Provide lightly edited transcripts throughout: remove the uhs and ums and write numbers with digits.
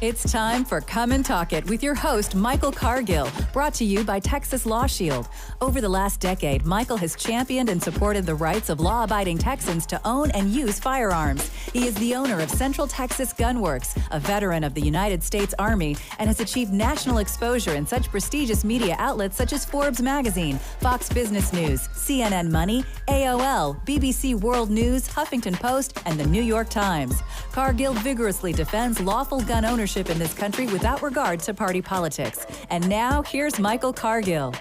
It's time for Come and Talk It with your host, Michael Cargill, brought to you by Texas Law Shield. Over the last decade, Michael has championed and supported the rights of law-abiding Texans to own and use firearms. He is the owner of Central Texas Gun Works, a veteran of the United States Army, and has achieved national exposure in such prestigious media outlets such as Forbes Magazine, Fox Business News, CNN Money, AOL, BBC World News, Huffington Post, and the New York Times. Cargill vigorously defends lawful gun ownership in this country without regard to party politics. And now, here's Michael Cargill.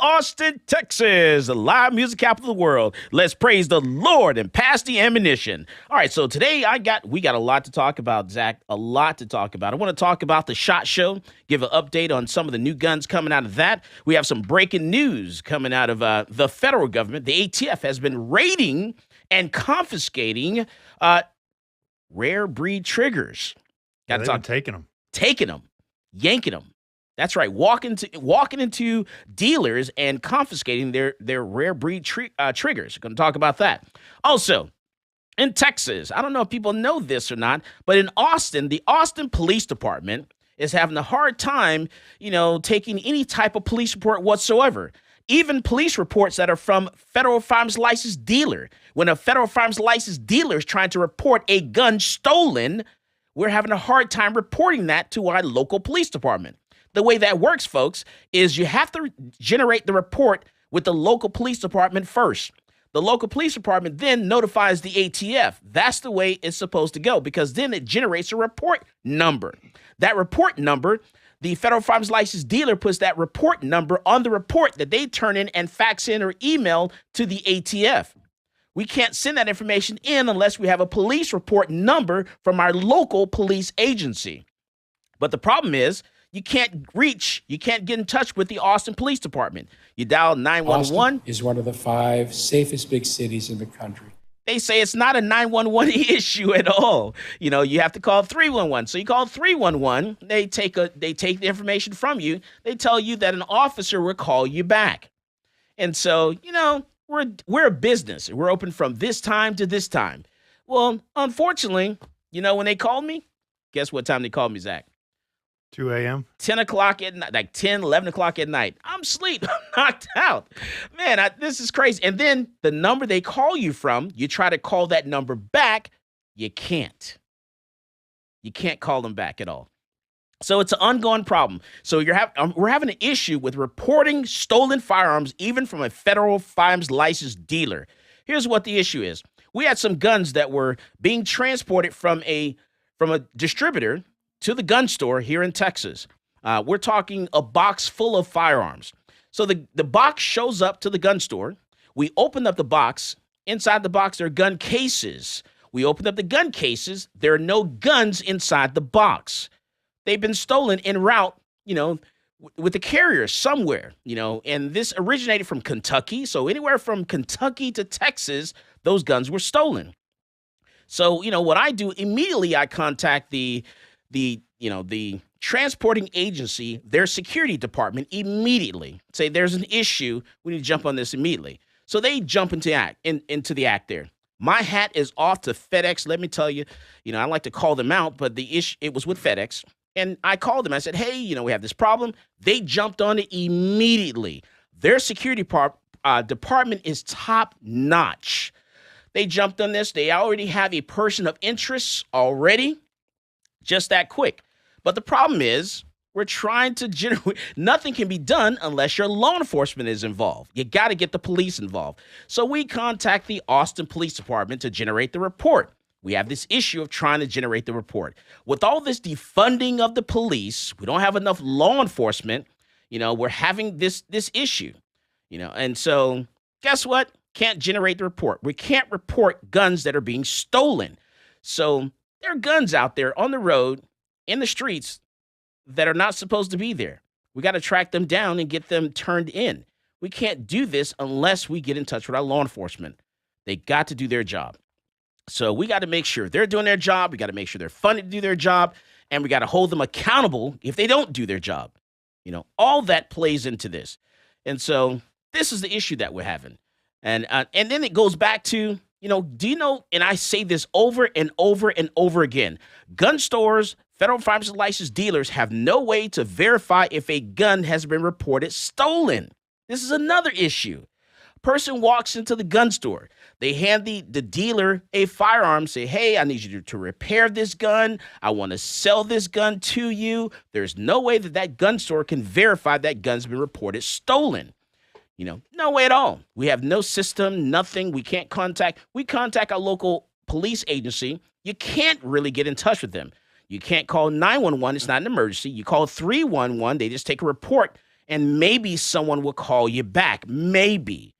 Austin, Texas, the live music capital of the world. Let's praise the Lord and pass the ammunition. All right, so today we got a lot to talk about, Zach, a lot to talk about. I want to talk about the SHOT Show, give an update on some of the new guns coming out of that. We have some breaking news coming out of the federal government. The ATF has been raiding and confiscating rare breed triggers. They've been taking them, yanking them. That's right, walking into dealers and confiscating their rare breed triggers. We're going to talk about that. Also, in Texas, I don't know if people know this or not, but in Austin, the Austin Police Department is having a hard time, taking any type of police report whatsoever. Even police reports that are from federal firearms licensed dealer. When a federal firearms licensed dealer is trying to report a gun stolen, we're having a hard time reporting that to our local police department. The way that works, folks, is you have to generate the report with the local police department first. The local police department then notifies the ATF. That's the way it's supposed to go, because then it generates a report number. That report number, the federal firearms license dealer puts that report number on the report that they turn in and fax in or email to the ATF. We can't send that information in unless we have a police report number from our local police agency. But the problem is, you can't get in touch with the Austin Police Department. You dial 911. Austin is one of the 5 safest big cities in the country. They say it's not a 911 issue at all. You have to call 311. So you call 311. They take the information from you. They tell you that an officer will call you back. And so, we're a business. We're open from this time to this time. Well, unfortunately, when they called me, guess what time they called me, Zach? 2 a.m. 10 o'clock at night, like 10, 11 o'clock at night. I'm asleep. I'm knocked out. Man, this is crazy. And then the number they call you from, you try to call that number back, you can't. You can't call them back at all. So it's an ongoing problem. So we're having an issue with reporting stolen firearms, even from a federal firearms licensed dealer. Here's what the issue is. We had some guns that were being transported from a distributor to the gun store here in Texas. We're talking a box full of firearms. So the box shows up to the gun store. We open up the box. Inside the box, there are gun cases. We open up the gun cases. There are no guns inside the box. They've been stolen en route, with the carrier somewhere, and this originated from Kentucky. So anywhere from Kentucky to Texas, those guns were stolen. So, what I do immediately, I contact the transporting agency, their security department immediately. Say there's an issue. We need to jump on this immediately. So they jump into the act there. My hat is off to FedEx. Let me tell you, I like to call them out, but it was with FedEx. And I called them. I said, hey, we have this problem. They jumped on it immediately. Their security department is top notch. They jumped on this. They already have a person of interest already. Just that quick. But the problem is we're trying to generate, nothing can be done unless your law enforcement is involved. You got to get the police involved. So we contact the Austin Police Department to generate the report. we have this issue of trying to generate the report. With all this defunding of the police, we don't have enough law enforcement. We're having this issue, and so guess what? Can't generate the report. We can't report guns that are being stolen. So there are guns out there on the road, in the streets, that are not supposed to be there. We got to track them down and get them turned in. We can't do this unless we get in touch with our law enforcement. They got to do their job. So we got to make sure they're doing their job. We got to make sure they're funded to do their job. And we got to hold them accountable if they don't do their job. All that plays into this. And so this is the issue that we're having. And then it goes back to, do you know, and I say this over and over and over again, gun stores, federal firearms licensed dealers have no way to verify if a gun has been reported stolen. This is another issue. Person walks into the gun store. They hand the dealer a firearm, say, hey, I need you to repair this gun. I want to sell this gun to you. There's no way that gun store can verify that gun's been reported stolen. No way at all. We have no system, nothing. We can't contact. We contact our local police agency. You can't really get in touch with them. You can't call 911. It's not an emergency. You call 311. They just take a report, and maybe someone will call you back. Maybe.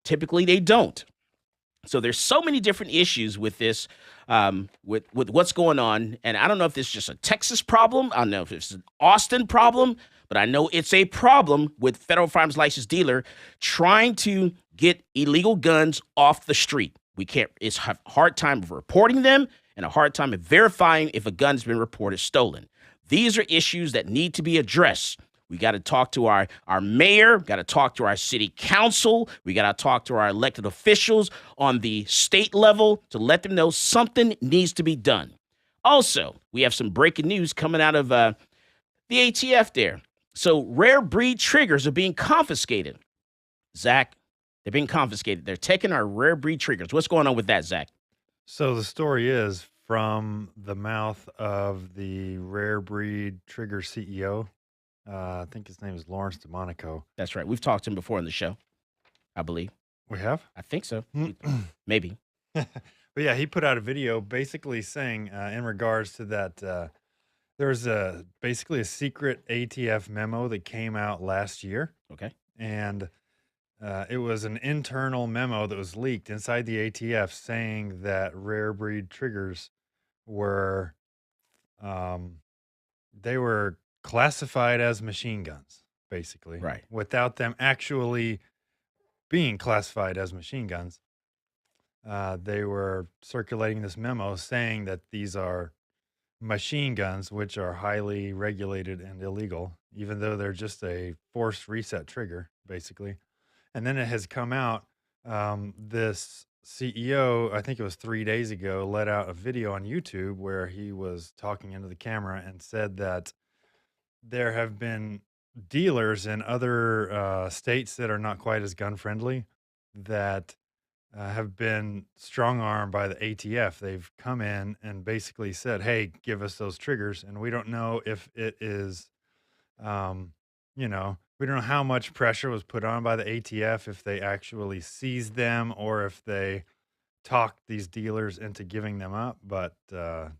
Typically, they don't. So there's so many different issues with this, with what's going on. And I don't know if this is just a Texas problem. I don't know if it's an Austin problem, but I know it's a problem with federal firearms licensed dealer trying to get illegal guns off the street. We can't. It's a hard time of reporting them and a hard time of verifying if a gun's been reported stolen. These are issues that need to be addressed. We got to talk to our mayor, got to talk to our city council. We got to talk to our elected officials on the state level to let them know something needs to be done. Also, we have some breaking news coming out of the ATF there. So rare breed triggers are being confiscated. Zach, they're being confiscated. They're taking our rare breed triggers. What's going on with that, Zach? So the story is from the mouth of the rare breed trigger CEO. I think his name is Lawrence DeMonico. That's right. We've talked to him before on the show, I believe. We have? I think so. Maybe. But yeah, he put out a video basically saying in regards to that, there's basically a secret ATF memo that came out last year. Okay. And it was an internal memo that was leaked inside the ATF saying that rare breed triggers were, they were classified as machine guns, basically. Right. Without them actually being classified as machine guns. They were circulating this memo saying that these are machine guns, which are highly regulated and illegal, even though they're just a forced reset trigger, basically. And then it has come out, this CEO, I think it was 3 days ago, let out a video on YouTube where he was talking into the camera and said that there have been dealers in other states that are not quite as gun friendly that have been strong-armed by the ATF. They've come in and basically said, hey, give us those triggers. And we don't know if it is, we don't know how much pressure was put on by the ATF, if they actually seized them or if they talked these dealers into giving them up. But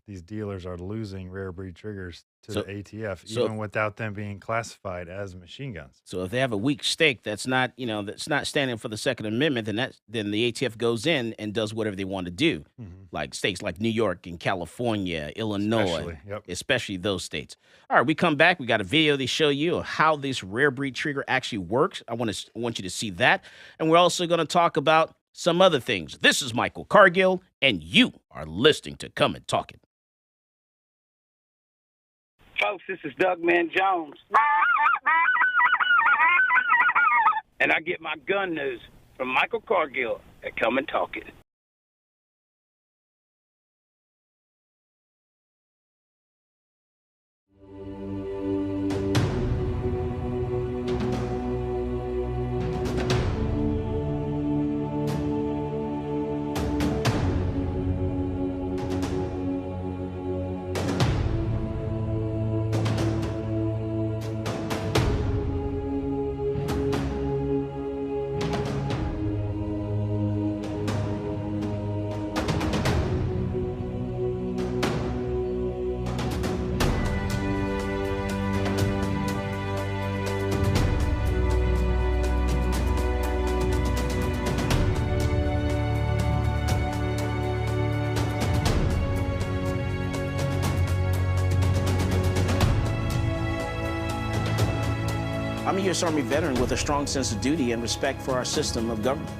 these dealers are losing rare breed triggers to the ATF, even without them being classified as machine guns. So if they have a weak stake that's not, that's not standing for the Second Amendment, then the ATF goes in and does whatever they want to do, like states like New York and California, Illinois, especially those states. All right, we come back. We got a video they show you of how this rare breed trigger actually works. I want you to see that, and we're also going to talk about some other things. This is Michael Cargill, and you are listening to Come and Talk It. Folks, this is Doug Man Jones. And I get my gun news from Michael Cargill at Come and Talk It. I'm a U.S. Army veteran with a strong sense of duty and respect for our system of government.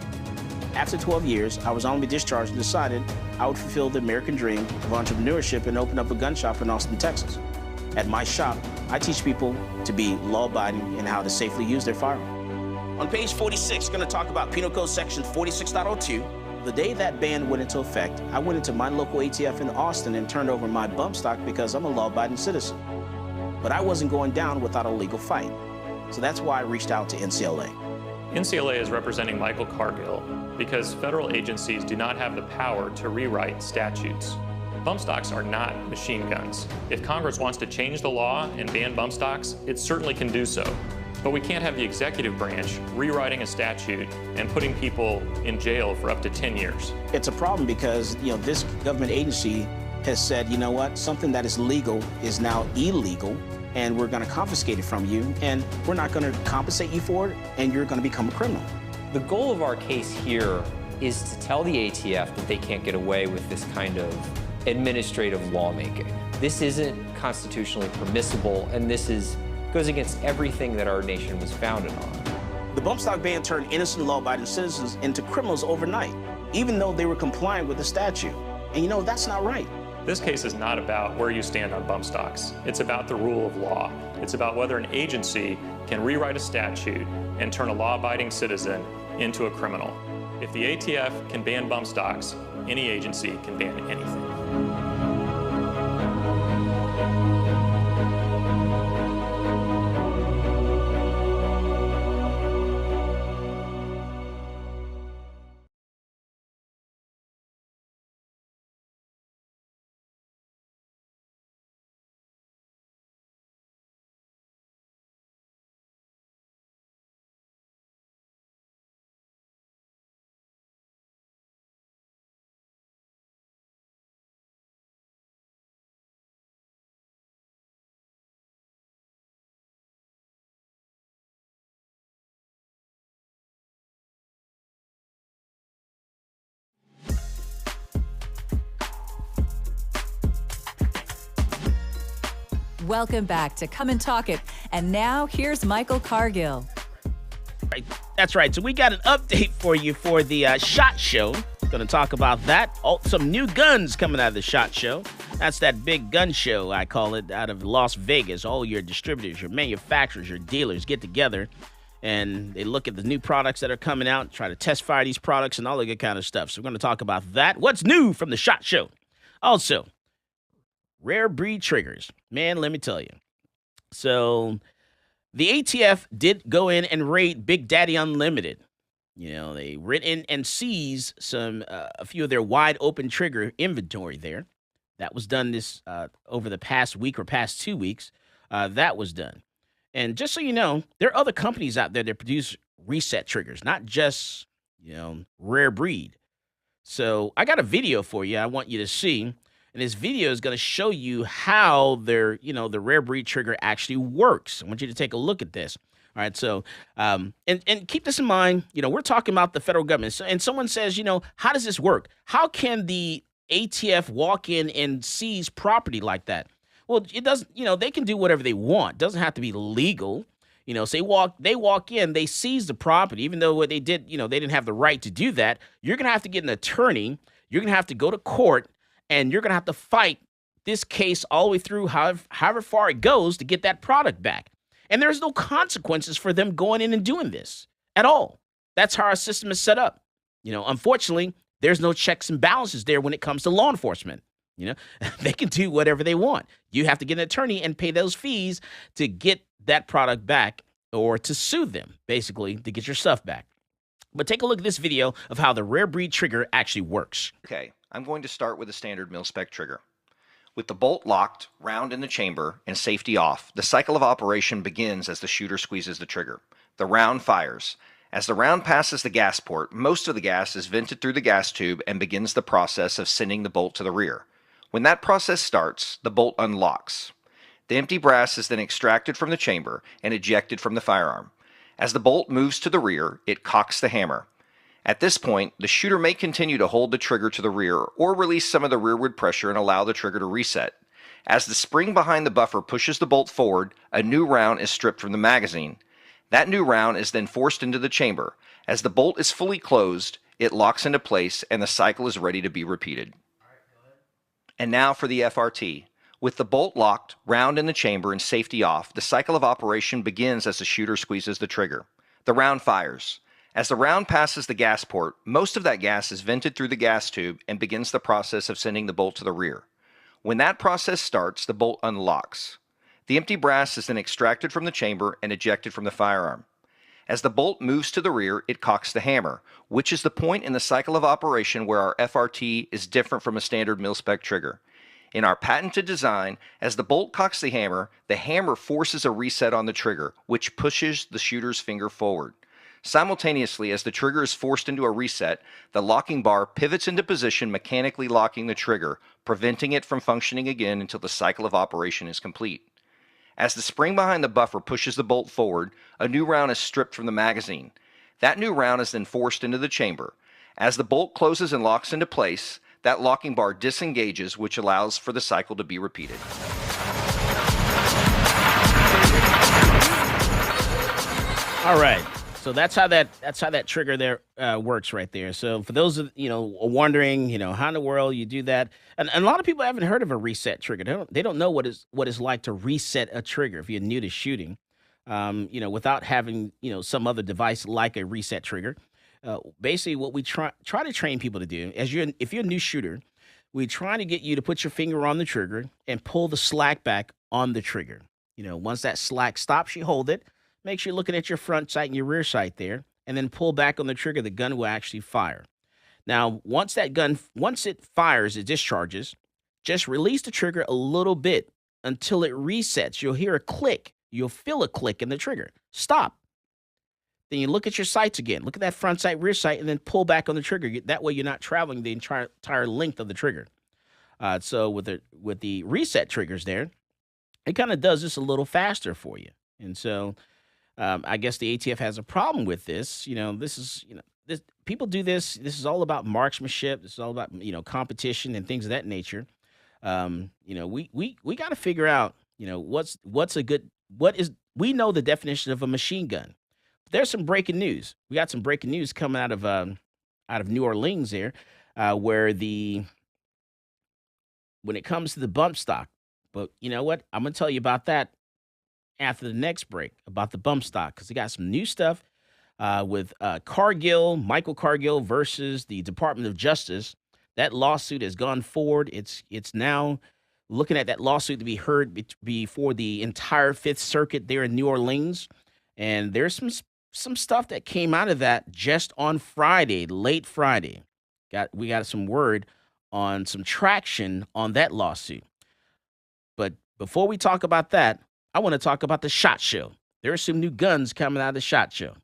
After 12 years, I was honorably discharged and decided I would fulfill the American dream of entrepreneurship and open up a gun shop in Austin, Texas. At my shop, I teach people to be law-abiding and how to safely use their firearm. On page 46, going to talk about Penal Code Section 46.02. The day that ban went into effect, I went into my local ATF in Austin and turned over my bump stock because I'm a law-abiding citizen. But I wasn't going down without a legal fight. So that's why I reached out to NCLA. NCLA is representing Michael Cargill because federal agencies do not have the power to rewrite statutes. Bump stocks are not machine guns. If Congress wants to change the law and ban bump stocks, it certainly can do so. But we can't have the executive branch rewriting a statute and putting people in jail for up to 10 years. It's a problem because, this government agency has said, you know what, something that is legal is now illegal, and we're going to confiscate it from you, and we're not going to compensate you for it, and you're going to become a criminal. The goal of our case here is to tell the ATF that they can't get away with this kind of administrative lawmaking. This isn't constitutionally permissible, and this goes against everything that our nation was founded on. The bump stock ban turned innocent law-abiding citizens into criminals overnight, even though they were compliant with the statute. And that's not right. This case is not about where you stand on bump stocks. It's about the rule of law. It's about whether an agency can rewrite a statute and turn a law-abiding citizen into a criminal. If the ATF can ban bump stocks, any agency can ban anything. Welcome back to Come and Talk It. And now here's Michael Cargill. Right. That's right. So we got an update for you for the SHOT Show. Going to talk about that. Some new guns coming out of the SHOT Show. That's that big gun show, I call it, out of Las Vegas. All your distributors, your manufacturers, your dealers get together and they look at the new products that are coming out, try to test fire these products and all the good kind of stuff. So we're going to talk about that. What's new from the SHOT Show? Also, rare breed triggers. Man, let me tell you. So the ATF did go in and raid Big Daddy Unlimited. They went in and seized a few of their wide open trigger inventory there. That was done over the past week or past 2 weeks. That was done. And just so you know, there are other companies out there that produce reset triggers, not just, rare breed. So I got a video for you I want you to see. And this video is going to show you how the rare breed trigger actually works. I want you to take a look at this. All right, so and keep this in mind. We're talking about the federal government. So, and someone says, how does this work? How can the ATF walk in and seize property like that? Well, it doesn't. They can do whatever they want. It doesn't have to be legal. So they walk in, they seize the property, even though what they did, they didn't have the right to do that. You're going to have to get an attorney. You're going to have to go to court. And you're going to have to fight this case all the way through, however far it goes, to get that product back. And there's no consequences for them going in and doing this at all. That's how our system is set up. Unfortunately, there's no checks and balances there when it comes to law enforcement. They can do whatever they want. You have to get an attorney and pay those fees to get that product back or to sue them, basically, to get your stuff back. But take a look at this video of how the rare breed trigger actually works. Okay, I'm going to start with a standard mil-spec trigger. With the bolt locked, round in the chamber, and safety off, the cycle of operation begins as the shooter squeezes the trigger. The round fires. As the round passes the gas port, most of the gas is vented through the gas tube and begins the process of sending the bolt to the rear. When that process starts, the bolt unlocks. The empty brass is then extracted from the chamber and ejected from the firearm. As the bolt moves to the rear, it cocks the hammer. At this point, the shooter may continue to hold the trigger to the rear or release some of the rearward pressure and allow the trigger to reset. As the spring behind the buffer pushes the bolt forward, a new round is stripped from the magazine. That new round is then forced into the chamber. As the bolt is fully closed, it locks into place and the cycle is ready to be repeated. And now for the FRT. With the bolt locked, round in the chamber, and safety off, the cycle of operation begins as the shooter squeezes the trigger. The round fires. As the round passes the gas port, most of that gas is vented through the gas tube and begins the process of sending the bolt to the rear. When that process starts, the bolt unlocks. The empty brass is then extracted from the chamber and ejected from the firearm. As the bolt moves to the rear, it cocks the hammer, which is the point in the cycle of operation where our FRT is different from a standard mil-spec trigger. In our patented design, as the bolt cocks the hammer forces a reset on the trigger, which pushes the shooter's finger forward. Simultaneously, as the trigger is forced into a reset, the locking bar pivots into position, mechanically locking the trigger, preventing it from functioning again until the cycle of operation is complete. As the spring behind the buffer pushes the bolt forward, a new round is stripped from the magazine. That new round is then forced into the chamber. As the bolt closes and locks into place, that locking bar disengages, which allows for the cycle to be repeated. All right. So that's how that trigger there works right there. So for those wondering, how in the world you do that, and a lot of people haven't heard of a reset trigger. They don't know what it's like to reset a trigger if you're new to shooting, without having some other device like a reset trigger. Basically, what we try to train people to do, if you're a new shooter, we try to get you to put your finger on the trigger and pull the slack back on the trigger. Once that slack stops, you hold it. Make sure you're looking at your front sight and your rear sight there, and then pull back on the trigger. The gun will actually fire. Now, once it fires, it discharges, just release the trigger a little bit until it resets. You'll hear a click. You'll feel a click in the trigger. Stop. Then you look at your sights again. Look at that front sight, rear sight, and then pull back on the trigger. That way you're not traveling the entire length of the trigger. So with the reset triggers there, it kind of does this a little faster for you. And so I guess the ATF has a problem with this. People do this. This is all about marksmanship. This is all about competition and things of that nature. We got to figure out we know the definition of a machine gun. There's some breaking news. We got some breaking news coming out of New Orleans there, where when it comes to the bump stock. But you know what? I'm gonna tell you about that after the next break, about the bump stock, because we got some new stuff with Michael Cargill versus the Department of Justice. That lawsuit has gone forward. It's now looking at that lawsuit to be heard before the entire Fifth Circuit there in New Orleans. And there's some stuff that came out of that just on Friday, late Friday. We got some word on some traction on that lawsuit. But before we talk about that, I want to talk about the SHOT Show. There are some new guns coming out of the SHOT Show.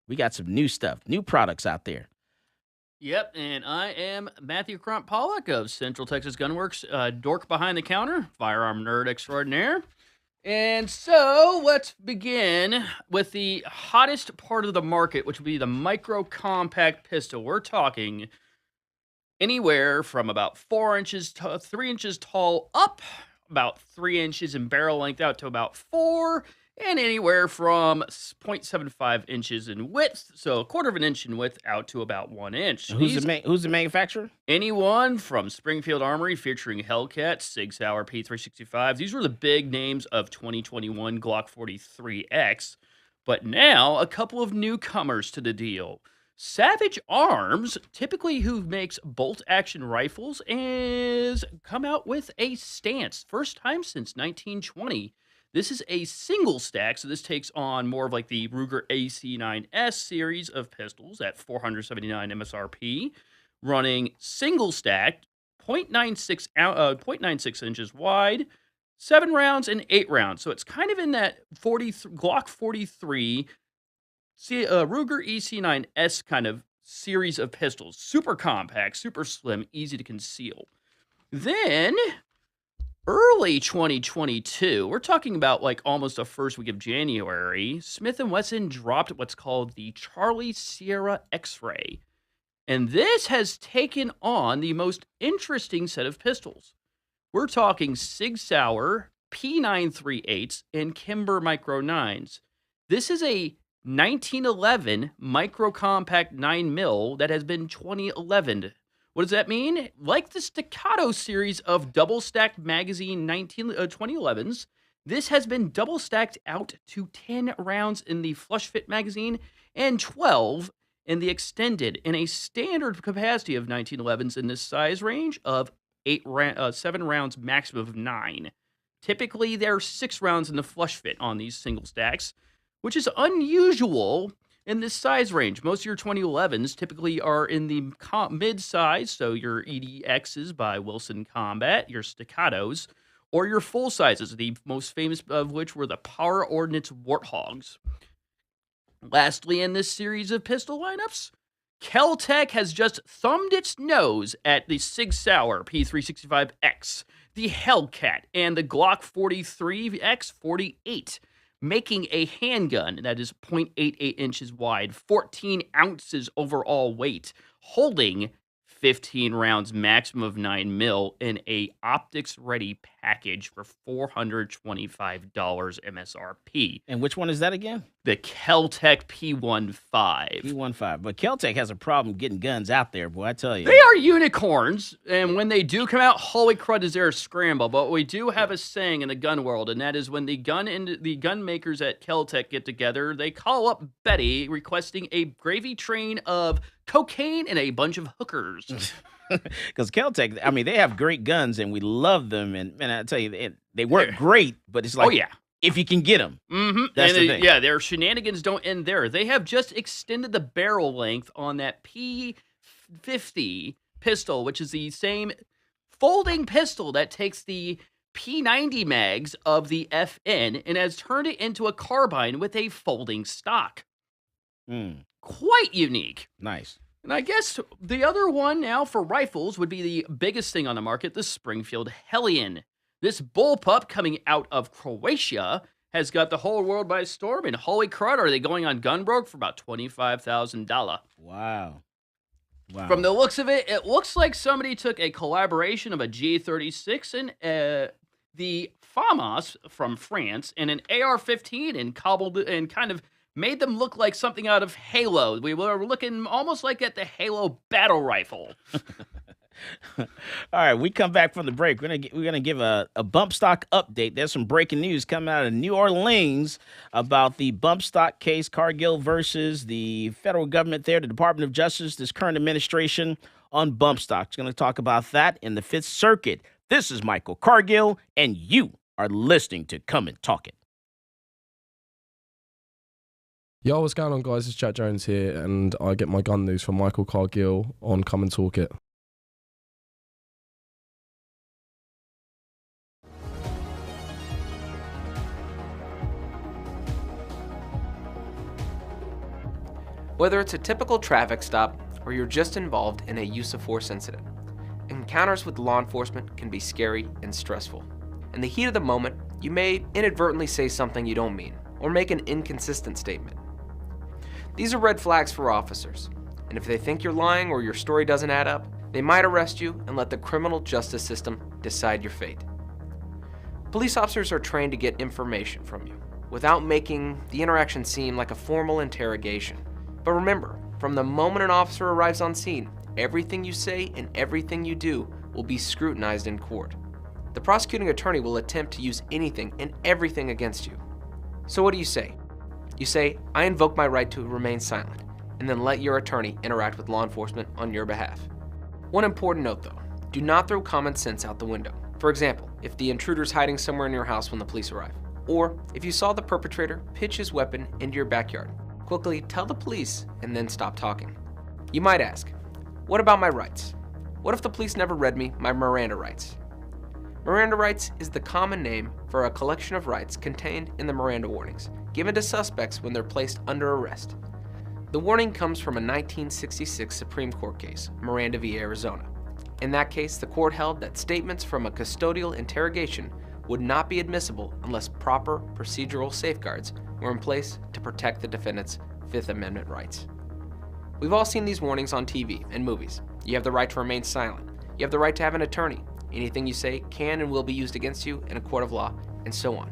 We got some new stuff, new products out there. Yep, and I am Matthew Crump Pollock of Central Texas Gunworks, dork behind the counter, firearm nerd extraordinaire. And so let's begin with the hottest part of the market, which would be the micro compact pistol. We're talking anywhere from about 4 inches to 3 inches tall up, about 3 inches in barrel length out to about 4, and anywhere from 0.75 inches in width, so a quarter of an inch in width, out to about 1 inch. Who's the manufacturer? Anyone from Springfield Armory, featuring Hellcat, Sig Sauer P365. These were the big names of 2021 Glock 43X. But now, a couple of newcomers to the deal. Savage Arms, typically who makes bolt-action rifles, has come out with a stance. First time since 1920. This is a single stack, so this takes on more of like the Ruger AC9S series of pistols at $479 MSRP, running single stacked, 0.96 inches wide, 7 rounds and 8 rounds. So it's kind of in that Glock 43 Ruger EC9S kind of series of pistols. Super compact, super slim, easy to conceal. Then, early 2022, we're talking about like almost the first week of January, Smith & Wesson dropped what's called the Charlie Sierra X-Ray. And this has taken on the most interesting set of pistols. We're talking Sig Sauer P938s and Kimber Micro 9s. This is a 1911 micro compact 9mm that has been 2011. What does that mean? Like the Staccato series of double stacked magazine 2011s, this has been double stacked out to 10 rounds in the flush fit magazine and 12 in the extended, in a standard capacity of 1911s in this size range of 7 rounds, maximum of 9. Typically, there are 6 rounds in the flush fit on these single stacks, which is unusual in this size range. Most of your 2011s typically are in the mid-size, so your EDXs by Wilson Combat, your Staccatos, or your full sizes, the most famous of which were the Power Ordnance Warthogs. Lastly, in this series of pistol lineups, Kel-Tec has just thumbed its nose at the Sig Sauer P365X, the Hellcat, and the Glock 43X48, making a handgun that is 0.88 inches wide, 14 ounces overall weight, holding 15 rounds, maximum of 9mm, in a optics-ready package for $425 MSRP. And which one is that again? The Kel-Tec P15. P15. But Kel-Tec has a problem getting guns out there, boy, I tell you. They are unicorns, and when they do come out, holy crud, is there a scramble. But we do have a saying in the gun world, and that is when the gun makers at Kel-Tec get together, they call up Betty requesting a gravy train of cocaine and a bunch of hookers. Because Kel-Tec, I mean, they have great guns, and we love them, and I tell you, they work great, but it's like, oh, yeah. If you can get them. Mm-hmm. That's and the thing. Yeah, their shenanigans don't end there. They have just extended the barrel length on that P50 pistol, which is the same folding pistol that takes the P90 mags of the FN and has turned it into a carbine with a folding stock. Quite unique. Nice. And I guess the other one now for rifles would be the biggest thing on the market, the Springfield Hellion. This bullpup coming out of Croatia has got the whole world by storm, and holy crud, are they going on Gunbroke for about $25,000. Wow. From the looks of it, it looks like somebody took a collaboration of a G36 and the FAMAS from France and an AR-15 and cobbled and kind of made them look like something out of Halo. We were looking almost like at the Halo battle rifle. All right, we come back from the break. We're gonna give a bump stock update. There's some breaking news coming out of New Orleans about the bump stock case, Cargill versus the federal government there, the Department of Justice, this current administration on bump stocks. Going to talk about that in the Fifth Circuit. This is Michael Cargill, and you are listening to Come and Talk It. Yo, what's going on, guys? It's Jack Jones here, and I get my gun news from Michael Cargill on Come and Talk It. Whether it's a typical traffic stop or you're just involved in a use of force incident, encounters with law enforcement can be scary and stressful. In the heat of the moment, you may inadvertently say something you don't mean or make an inconsistent statement. These are red flags for officers, and if they think you're lying or your story doesn't add up, they might arrest you and let the criminal justice system decide your fate. Police officers are trained to get information from you without making the interaction seem like a formal interrogation. But remember, from the moment an officer arrives on scene, everything you say and everything you do will be scrutinized in court. The prosecuting attorney will attempt to use anything and everything against you. So what do you say? You say, I invoke my right to remain silent, and then let your attorney interact with law enforcement on your behalf. One important note though, do not throw common sense out the window. For example, if the intruder's hiding somewhere in your house when the police arrive, or if you saw the perpetrator pitch his weapon into your backyard, quickly tell the police and then stop talking. You might ask, what about my rights? What if the police never read me my Miranda rights? Miranda rights is the common name for a collection of rights contained in the Miranda warnings, given to suspects when they're placed under arrest. The warning comes from a 1966 Supreme Court case, Miranda v. Arizona. In that case, the court held that statements from a custodial interrogation would not be admissible unless proper procedural safeguards were in place to protect the defendant's Fifth Amendment rights. We've all seen these warnings on TV and movies. You have the right to remain silent. You have the right to have an attorney. Anything you say can and will be used against you in a court of law, and so on.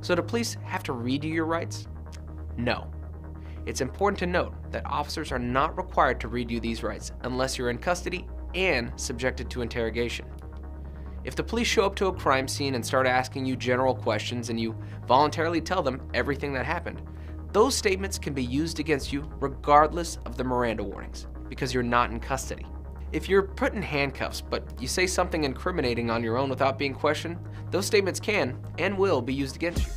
So do police have to read you your rights? No. It's important to note that officers are not required to read you these rights unless you're in custody and subjected to interrogation. If the police show up to a crime scene and start asking you general questions and you voluntarily tell them everything that happened, those statements can be used against you regardless of the Miranda warnings because you're not in custody. If you're put in handcuffs but you say something incriminating on your own without being questioned, those statements can and will be used against you.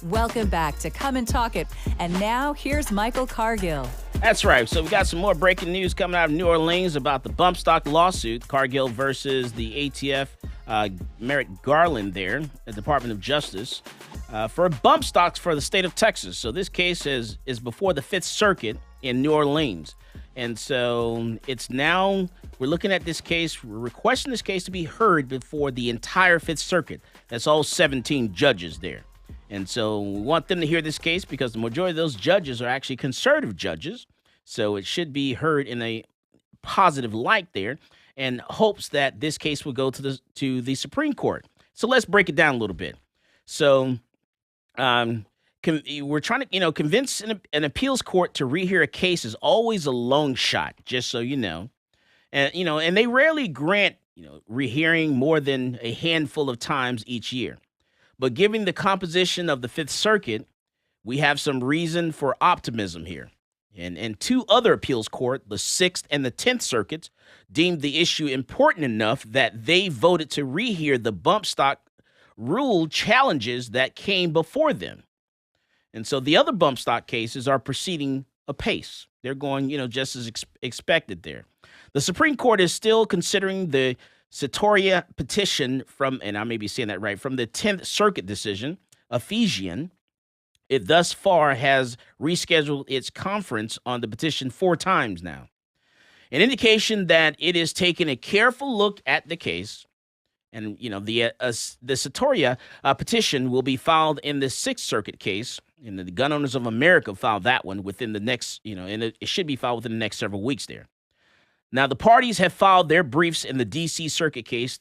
Welcome back to Come and Talk It. And now here's Michael Cargill. That's right. So we got some more breaking news coming out of New Orleans about the bump stock lawsuit, Cargill versus the ATF, Merrick Garland there, the Department of Justice, for bump stocks for the state of Texas. So this case is before the Fifth Circuit in New Orleans. And so it's now, we're looking at this case, we're requesting this case to be heard before the entire Fifth Circuit. That's all 17 judges there. And so we want them to hear this case because the majority of those judges are actually conservative judges. So it should be heard in a positive light there, and hopes that this case will go to the Supreme Court. So let's break it down a little bit. So we're trying to, convince an appeals court to rehear a case is always a long shot, just so you know. And, and they rarely grant, rehearing more than a handful of times each year. But given the composition of the Fifth Circuit, we have some reason for optimism here. And two other appeals courts, the Sixth and the 10th Circuits, deemed the issue important enough that they voted to rehear the bump stock rule challenges that came before them. And so the other bump stock cases are proceeding apace. They're going, just as expected there. The Supreme Court is still considering the Satoria petition from, and I may be saying that right, from the 10th Circuit decision, Ephesian. It thus far has rescheduled its conference on the petition 4 times now. An indication that it is taking a careful look at the case. And, the Satoria petition will be filed in the 6th Circuit case. And the Gun Owners of America filed that one within the next, and it should be filed within the next several weeks there. Now, the parties have filed their briefs in the D.C. Circuit case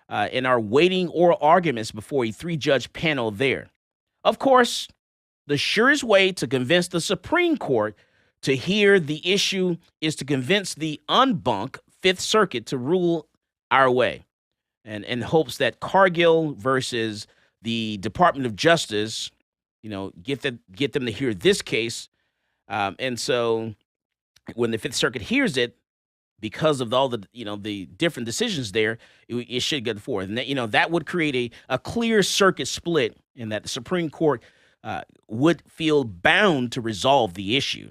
and are waiting oral arguments before a 3-judge panel there. Of course, the surest way to convince the Supreme Court to hear the issue is to convince the unbunk Fifth Circuit to rule our way, and in hopes that Cargill versus the Department of Justice, get them to hear this case. And so when the Fifth Circuit hears it, because of all the, the different decisions there, it should go forward. And that, that would create a clear circuit split in that the Supreme Court would feel bound to resolve the issue.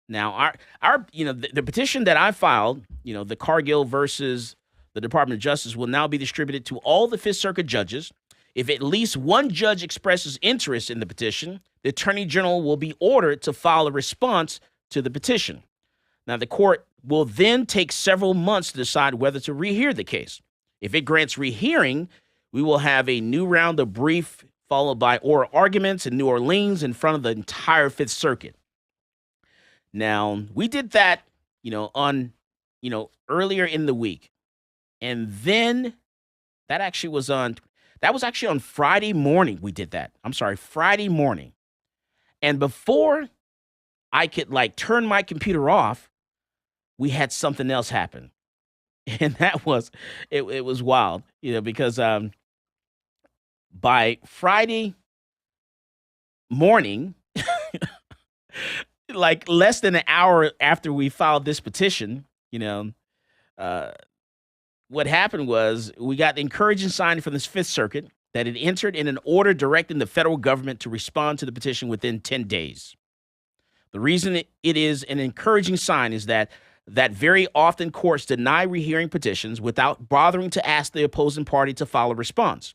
Now, the petition that I filed, the Cargill versus the Department of Justice, will now be distributed to all the Fifth Circuit judges. If at least one judge expresses interest in the petition, the Attorney General will be ordered to file a response to the petition. Now, the court will then take several months to decide whether to rehear the case. If it grants rehearing, we will have a new round of brief followed by oral arguments in New Orleans in front of the entire Fifth Circuit. Now, we did that, earlier in the week. And then that was actually on Friday morning we did that. I'm sorry, Friday morning. And before I could turn my computer off, we had something else happen. And that was, it was wild, because by Friday morning, less than an hour after we filed this petition, what happened was we got the encouraging sign from this Fifth Circuit that it entered in an order directing the federal government to respond to the petition within 10 days. The reason it is an encouraging sign is that very often courts deny rehearing petitions without bothering to ask the opposing party to file a response.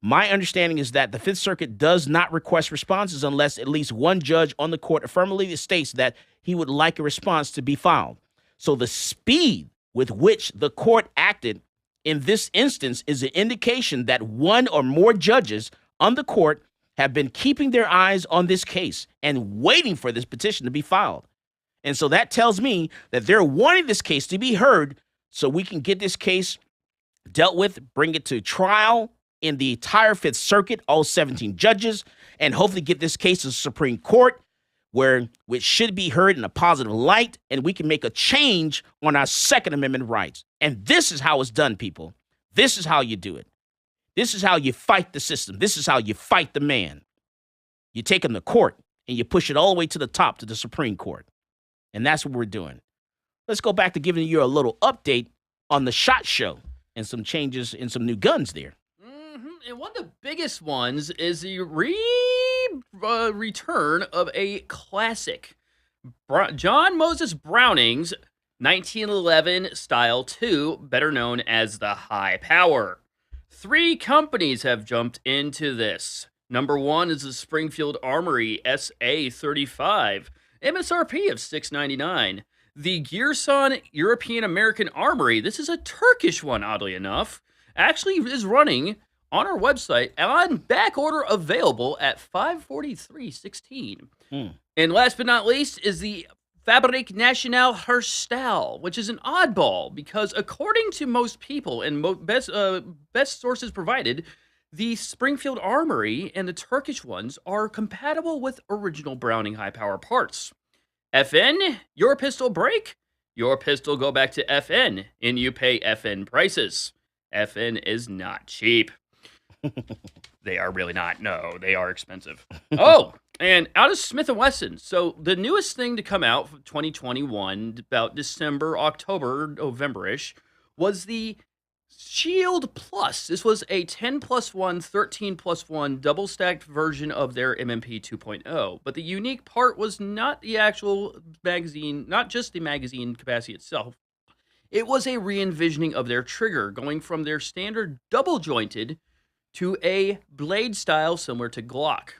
My understanding is that the Fifth Circuit does not request responses unless at least one judge on the court affirmatively states that he would like a response to be filed. So the speed with which the court acted in this instance is an indication that one or more judges on the court have been keeping their eyes on this case and waiting for this petition to be filed. And so that tells me that they're wanting this case to be heard so we can get this case dealt with, bring it to trial, in the entire Fifth Circuit, all 17 judges, and hopefully get this case to the Supreme Court, where it should be heard in a positive light, and we can make a change on our Second Amendment rights. And this is how it's done, people. This is how you do it. This is how you fight the system. This is how you fight the man. You take him to court, and you push it all the way to the top, to the Supreme Court. And that's what we're doing. Let's go back to giving you a little update on the SHOT Show and some changes and some new guns there. And one of the biggest ones is the return of a classic, John Moses Browning's 1911 Style 2, better known as the High Power. 3 companies have jumped into this. Number 1 is the Springfield Armory SA-35, MSRP of $699. The Gearson European American Armory, this is a Turkish one, oddly enough, actually is running on our website on back order available at $543.16. And last but not least is the Fabrique Nationale Herstal, which is an oddball because according to most people and best sources provided, the Springfield Armory and the Turkish ones are compatible with original Browning high-power parts. FN, your pistol break, your pistol go back to FN, and you pay FN prices. FN is not cheap. They are really not. No, they are expensive. Oh, and out of Smith & Wesson. So the newest thing to come out for 2021, about December, October, November-ish, was the Shield Plus. This was a 10+1, 13+1 double-stacked version of their MMP 2.0. But the unique part was not the actual magazine, not just the magazine capacity itself. It was a re-envisioning of their trigger, going from their standard double-jointed to a blade style similar to Glock.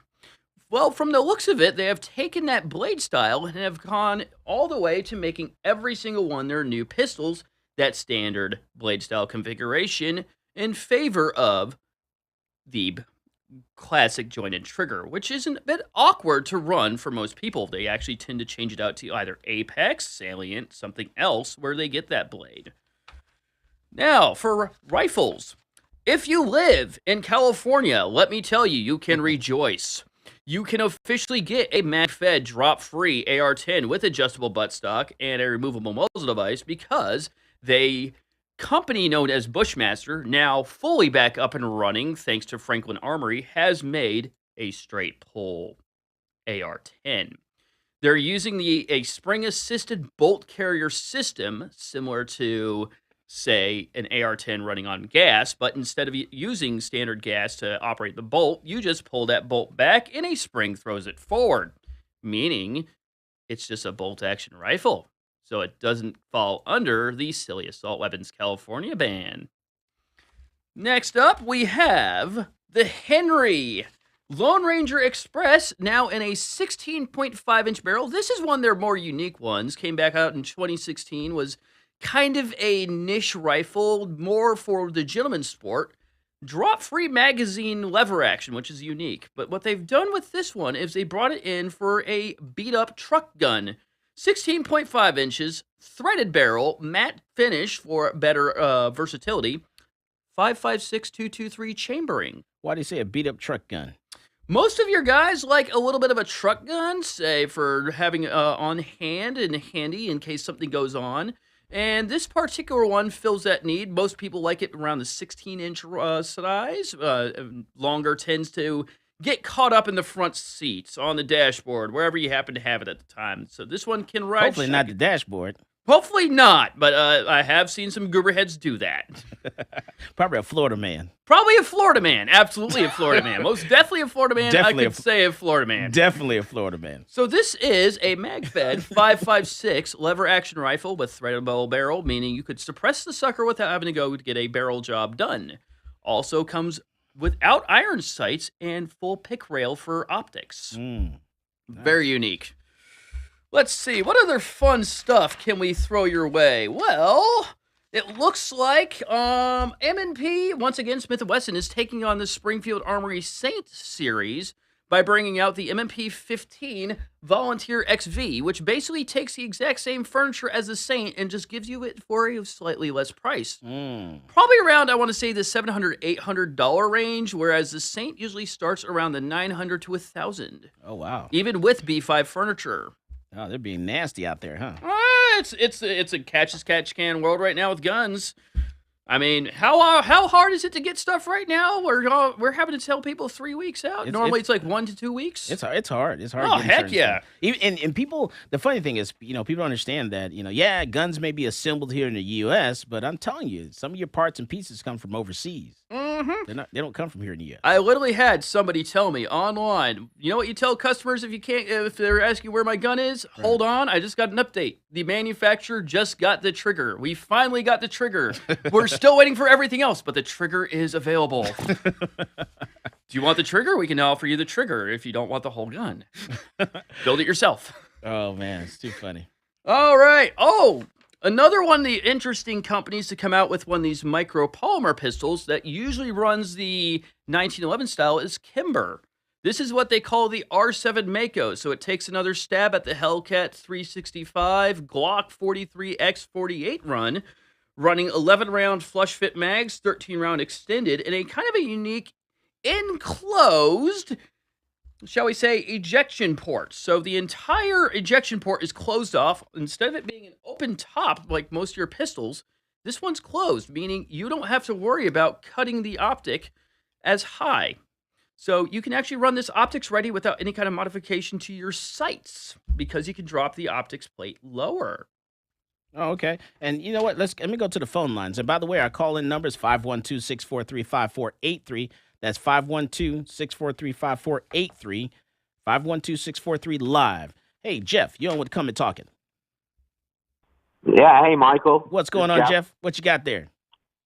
Well, from the looks of it, they have taken that blade style and have gone all the way to making every single one their new pistols that standard blade style configuration in favor of the classic jointed trigger, which is a bit awkward to run for most people. They actually tend to change it out to either Apex, Salient, something else where they get that blade. Now, for rifles. If you live in California, let me tell you, you can rejoice. You can officially get a MagFed drop-free AR-10 with adjustable buttstock and a removable muzzle device because the company known as Bushmaster, now fully back up and running thanks to Franklin Armory, has made a straight pull AR-10. They're using a spring-assisted bolt carrier system similar to, say, an AR-10 running on gas, but instead of using standard gas to operate the bolt, you just pull that bolt back and a spring throws it forward, meaning it's just a bolt-action rifle, so it doesn't fall under the Silly Assault Weapons California ban. Next up, we have the Henry Lone Ranger Express, now in a 16.5-inch barrel. This is one of their more unique ones. Came back out in 2016, was kind of a niche rifle, more for the gentleman's sport. Drop-free magazine lever action, which is unique. But what they've done with this one is they brought it in for a beat-up truck gun. 16.5 inches, threaded barrel, matte finish for better versatility. 5.56 chambering. Why do you say a beat-up truck gun? Most of your guys like a little bit of a truck gun, say, for having on hand and handy in case something goes on. And this particular one fills that need. Most people like it around the 16-inch size. Longer tends to get caught up in the front seats, on the dashboard, wherever you happen to have it at the time. So this one can ride. Hopefully not the dashboard. Hopefully not, but I have seen some gooberheads do that. Probably a Florida man. Probably a Florida man. Absolutely a Florida man. Most definitely a Florida man. Definitely I could say a Florida man. Definitely a Florida man. So this is a MagFed 5.56 lever action rifle with threadable barrel, meaning you could suppress the sucker without having to go to get a barrel job done. Also comes without iron sights and full pick rail for optics. Nice. Very unique. Let's see, what other fun stuff can we throw your way? Well, it looks like M&P, once again, Smith & Wesson is taking on the Springfield Armory Saint series, by bringing out the M&P 15 Volunteer XV, which basically takes the exact same furniture as the Saint and just gives you it for a slightly less price. Probably around, I want to say, the $700, $800 range, whereas the Saint usually starts around the $900 to $1,000. Oh, wow. Even with B5 furniture. Oh, they're being nasty out there, huh? It's a catch-as-catch-can world right now with guns. I mean, how hard is it to get stuff right now? We're having to tell people 3 weeks out. Normally, it's like 1 to 2 weeks. It's hard. It's hard. Oh, getting heck certain yeah! stuff. And people. The funny thing is, people understand that. Yeah, guns may be assembled here in the U.S., but I'm telling you, some of your parts and pieces come from overseas. Mm-hmm. They don't come from here in the U.S. I literally had somebody tell me online. You know what you tell customers if they're asking where my gun is? Right. Hold on, I just got an update. The manufacturer just got the trigger. We finally got the trigger. We're still waiting for everything else, but the trigger is available. Do you want the trigger? We can offer you the trigger if you don't want the whole gun. Build it yourself. Oh, man, it's too funny. All right. Oh, another one of the interesting companies to come out with one of these micropolymer pistols that usually runs the 1911 style is Kimber. This is what they call the R7 Mako, so it takes another stab at the Hellcat 365 Glock 43X48 run, running 11-round flush-fit mags, 13-round extended, and a kind of a unique enclosed, shall we say, ejection port. So the entire ejection port is closed off. Instead of it being an open top like most of your pistols, this one's closed, meaning you don't have to worry about cutting the optic as high. So you can actually run this optics ready without any kind of modification to your sights because you can drop the optics plate lower. Oh, okay. And you know what? Let me go to the phone lines. And by the way, our call-in number is 512-643-5483. That's 512-643-5483. 512-643-LIVE. Hey, Jeff, you're on with Come and Talking. Yeah, hey, Michael. What's going on, Jeff? What you got there?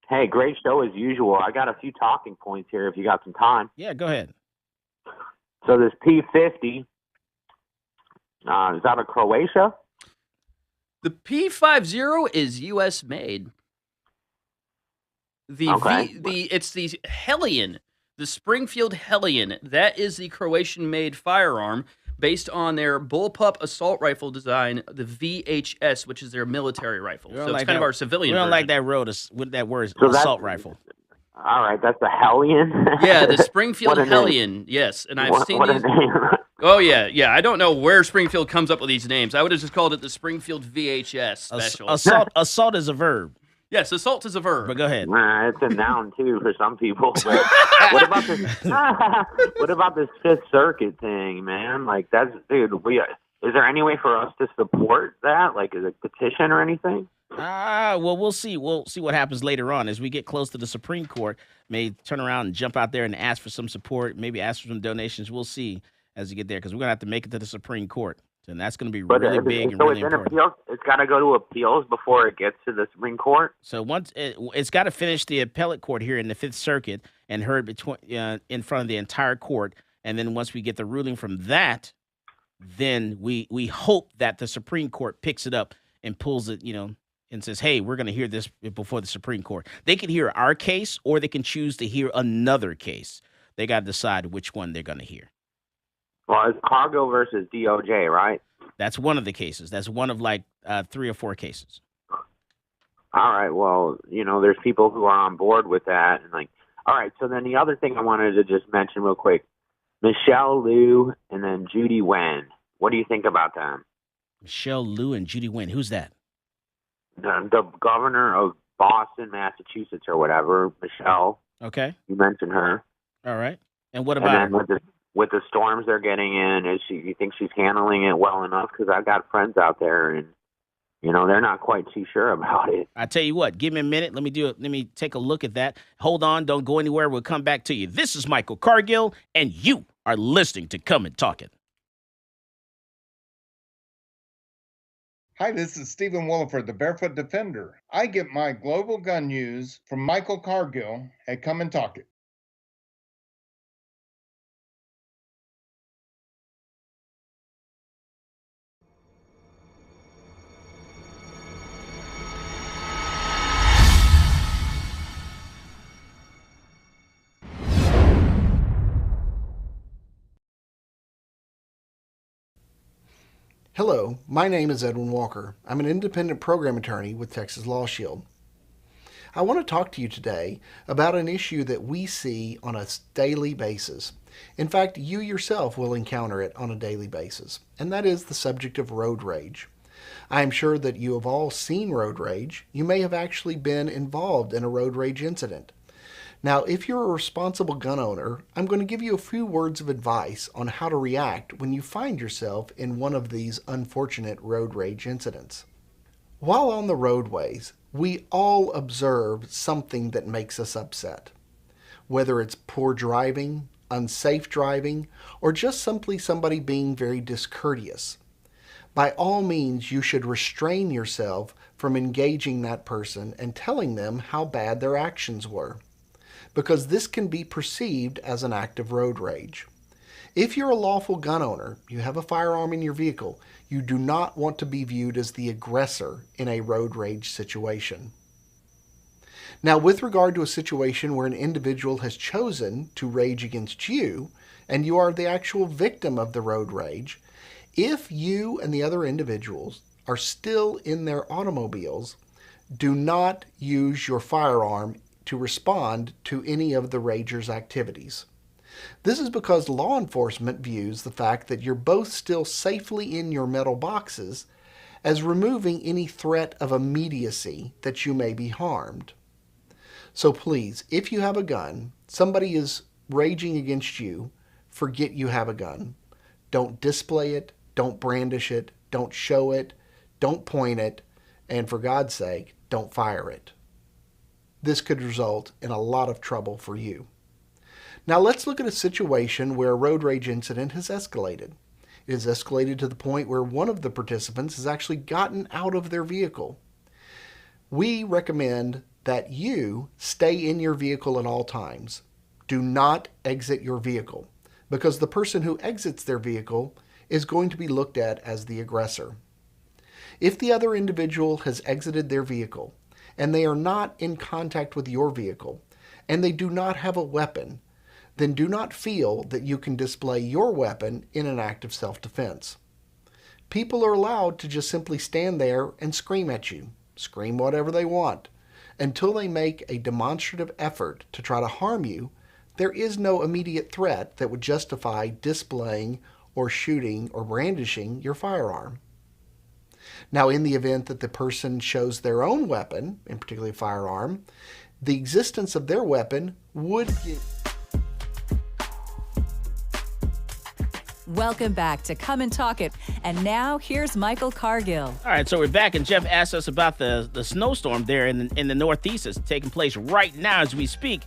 Hey, great show as usual. I got a few talking points here if you got some time. Yeah, go ahead. So this P50, is that a Croatia? The P50 is U.S. made. It's the Hellion, the Springfield Hellion. That is the Croatian-made firearm based on their bullpup assault rifle design, the VHS, which is their military rifle. So it's kind of our civilian version. We don't like that with that word, assault rifle. All right, that's the Hellion? Yeah, the Springfield Hellion, yes. And I've seen these. Oh, yeah. I don't know where Springfield comes up with these names. I would have just called it the Springfield VHS special. Assault is a verb. Yes, assault is a verb. But go ahead. It's a noun, too, for some people. But what about this Fifth Circuit thing, man? Like, is there any way for us to support that? Like, is it a petition or anything? Well, we'll see. We'll see what happens later on as we get close to the Supreme Court. May turn around and jump out there and ask for some support, maybe ask for some donations. We'll see as we get there because we're going to have to make it to the Supreme Court. And that's going to be really big and really important. Appeals, it's got to go to appeals before it gets to the Supreme Court? So once it's got to finish the appellate court here in the Fifth Circuit and heard in front of the entire court. And then once we get the ruling from that, then we hope that the Supreme Court picks it up and pulls it, and says, hey, we're going to hear this before the Supreme Court. They can hear our case or they can choose to hear another case. They got to decide which one they're going to hear. Well, it's Cargill versus DOJ, right? That's one of the cases. That's one of 3 or 4 cases. All right. Well, there's people who are on board with that. And all right. So then the other thing I wanted to just mention real quick, Michelle Liu and then Judy Wen. What do you think about them? Michelle Liu and Judy Wen. Who's that? The governor of Boston, Massachusetts or whatever, Michelle. Okay. You mentioned her. All right. And what about her? With the storms they're getting in, you think she's handling it well enough? Because I've got friends out there, and they're not quite too sure about it. I tell you what, give me a minute. Let me take a look at that. Hold on, don't go anywhere. We'll come back to you. This is Michael Cargill, and you are listening to Come and Talking. Hi, this is Stephen Williford, the Barefoot Defender. I get my global gun news from Michael Cargill at Come and Talk It. Hello, my name is Edwin Walker. I'm an independent program attorney with Texas Law Shield. I want to talk to you today about an issue that we see on a daily basis. In fact, you yourself will encounter it on a daily basis, and that is the subject of road rage. I am sure that you have all seen road rage. You may have actually been involved in a road rage incident. Now, if you're a responsible gun owner, I'm going to give you a few words of advice on how to react when you find yourself in one of these unfortunate road rage incidents. While on the roadways, we all observe something that makes us upset. Whether it's poor driving, unsafe driving, or just simply somebody being very discourteous. By all means, you should restrain yourself from engaging that person and telling them how bad their actions were, because this can be perceived as an act of road rage. If you're a lawful gun owner, you have a firearm in your vehicle, you do not want to be viewed as the aggressor in a road rage situation. Now, with regard to a situation where an individual has chosen to rage against you, and you are the actual victim of the road rage, if you and the other individuals are still in their automobiles, do not use your firearm to respond to any of the rager's activities. This is because law enforcement views the fact that you're both still safely in your metal boxes as removing any threat of immediacy that you may be harmed. So please, if you have a gun, somebody is raging against you, forget you have a gun. Don't display it, don't brandish it, don't show it, don't point it, and for God's sake, don't fire it. This could result in a lot of trouble for you. Now let's look at a situation where a road rage incident has escalated. It has escalated to the point where one of the participants has actually gotten out of their vehicle. We recommend that you stay in your vehicle at all times. Do not exit your vehicle, because the person who exits their vehicle is going to be looked at as the aggressor. If the other individual has exited their vehicle, and they are not in contact with your vehicle, and they do not have a weapon, then do not feel that you can display your weapon in an act of self-defense. People are allowed to just simply stand there and scream at you, scream whatever they want. Until they make a demonstrative effort to try to harm you, there is no immediate threat that would justify displaying or shooting or brandishing your firearm. Now, in the event that the person shows their own weapon, in particular a firearm, the existence of their weapon would give... Welcome back to Come and Talk It. And now here's Michael Cargill. All right, so we're back, and Jeff asked us about the snowstorm there in the Northeast that's taking place right now as we speak.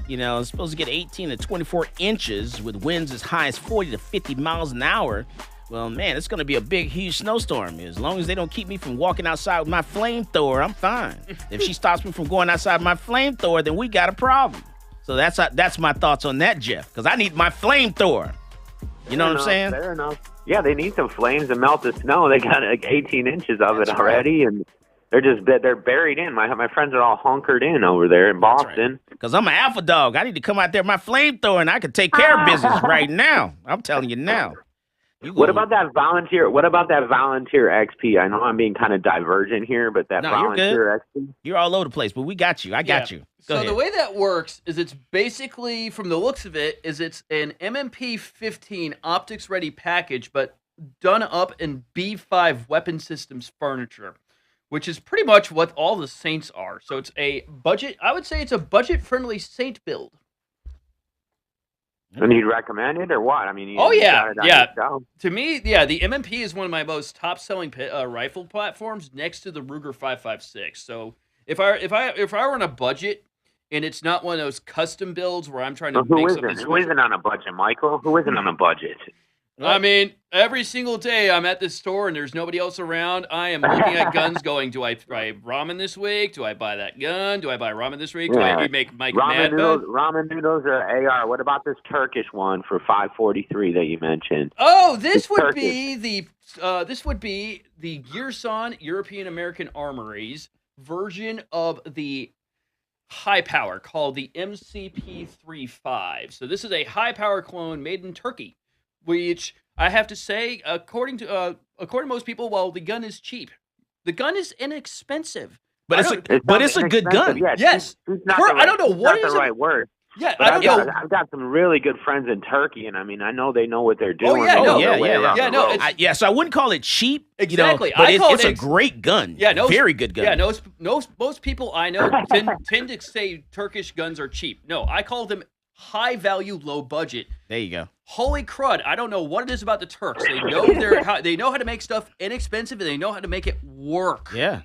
You know, it's supposed to get 18 to 24 inches with winds as high as 40 to 50 miles an hour. Well, man, it's going to be a big, huge snowstorm. As long as they don't keep me from walking outside with my flamethrower, I'm fine. If she stops me from going outside with my flamethrower, then we got a problem. So that's my thoughts on that, Jeff, because I need my flamethrower. You know what I'm saying? Fair enough. Yeah, they need some flames to melt the snow. They got like 18 inches of it already, and they're buried in. My friends are all hunkered in over there in Boston. Because I'm an alpha dog. I need to come out there with my flamethrower, and I can take care of business right now. I'm telling you now. What about that volunteer? What about that volunteer XP? I know I'm being kind of divergent here, but that volunteer XP. You're all over the place, but we got you. I got you. Go ahead. The way that works is it's basically, from the looks of it, is it's an MMP 15 optics ready package, but done up in B5 weapon systems furniture, which is pretty much what all the Saints are. So it's a budget. I would say it's a budget friendly Saint build. And you'd recommend it or what? I mean, To me, the MMP is one of my most top-selling rifle platforms, next to the Ruger 5.56. So if I were on a budget and it's not one of those custom builds where I'm trying to make something. Who isn't on a budget, Michael? Who isn't on a budget? I mean, every single day I'm at this store and there's nobody else around. I am looking at guns going, do I buy ramen this week? Do I buy that gun? Do I buy ramen this week? Do I make Mike mad? Ramen noodles or AR. What about this Turkish one for $5.43 that you mentioned? Oh, this would be the Gearson European American Armories version of the high power called the MCP-35. So this is a high power clone made in Turkey, which I have to say, according to according to most people, well, the gun is cheap. The gun is inexpensive. But it's a good gun. Yeah, Yes. I don't know what is is the right word. Yeah, but I don't know. I've got some really good friends in Turkey, and I mean, I know they know what they're doing. yeah, They know no. their way around the road. So I wouldn't call it cheap. Exactly. But I call it's a great gun. Yeah, very good gun. Yeah, most people I know tend to say Turkish guns are cheap. No, I call them high value, low budget. There you go. Holy crud! I don't know what it is about the Turks. They know they know how to make stuff inexpensive, and they know how to make it work. Yeah.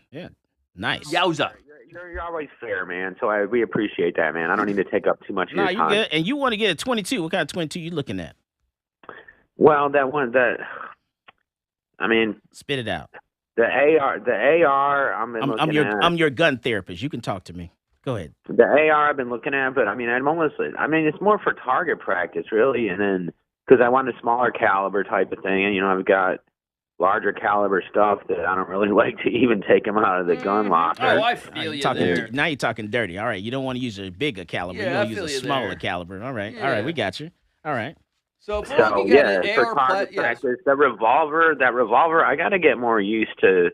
Nice. Yowza. You're always fair, man. So we appreciate that, man. I don't need to take up too much of your time. Good. And you want to get a 22? What kind of 22 you looking at? Well, spit it out. The AR. I'm your gun therapist. You can talk to me. Go ahead. The AR I've been looking at, but it's more for target practice, really, and then because I want a smaller caliber type of thing, and I've got larger caliber stuff that I don't really like to even take them out of the gun locker. Oh, I feel you there. Now you're talking dirty. All right, you don't want to use a bigger caliber. Yeah, you want to I use a feel you smaller there. caliber. All right, Yeah. we got you. All right. So, for target practice, that revolver, I got to get more used to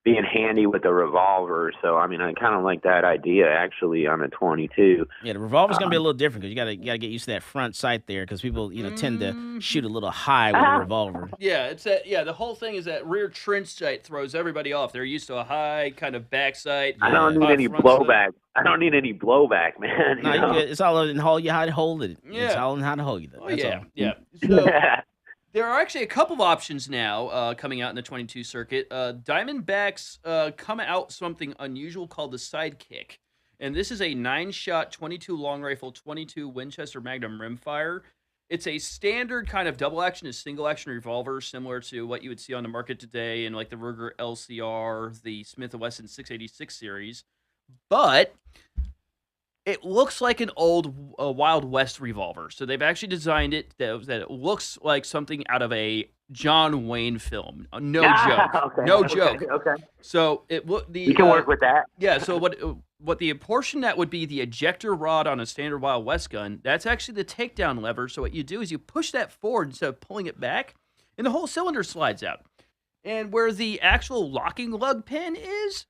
being handy with the revolver. So, I kind of like that idea, actually, on a 22. Yeah, the revolver's going to be a little different because you got to get used to that front sight there because people, tend to shoot a little high with a revolver. Yeah, the whole thing is that rear trench sight throws everybody off. They're used to a high kind of back sight. I don't need any blowback. I don't need any blowback, man. No, you're good. It's all in how to hold it. Yeah. It's all in how to hold it. That's all. Yeah. So, there are actually a couple of options now coming out in the 22 circuit. Diamondbacks come out something unusual called the Sidekick. And this is a 9-shot, 22 long rifle, 22 Winchester Magnum rimfire. It's a standard kind of double-action to single-action revolver, similar to what you would see on the market today in like the Ruger LCR, the Smith & Wesson 686 series. But it looks like an old Wild West revolver. So they've actually designed it that it looks like something out of a John Wayne film. No joke. No joke. Okay. So you can work with that. Yeah. So what the portion that would be the ejector rod on a standard Wild West gun, that's actually the takedown lever. So what you do is you push that forward instead of pulling it back, and the whole cylinder slides out. And where the actual locking lug pin is,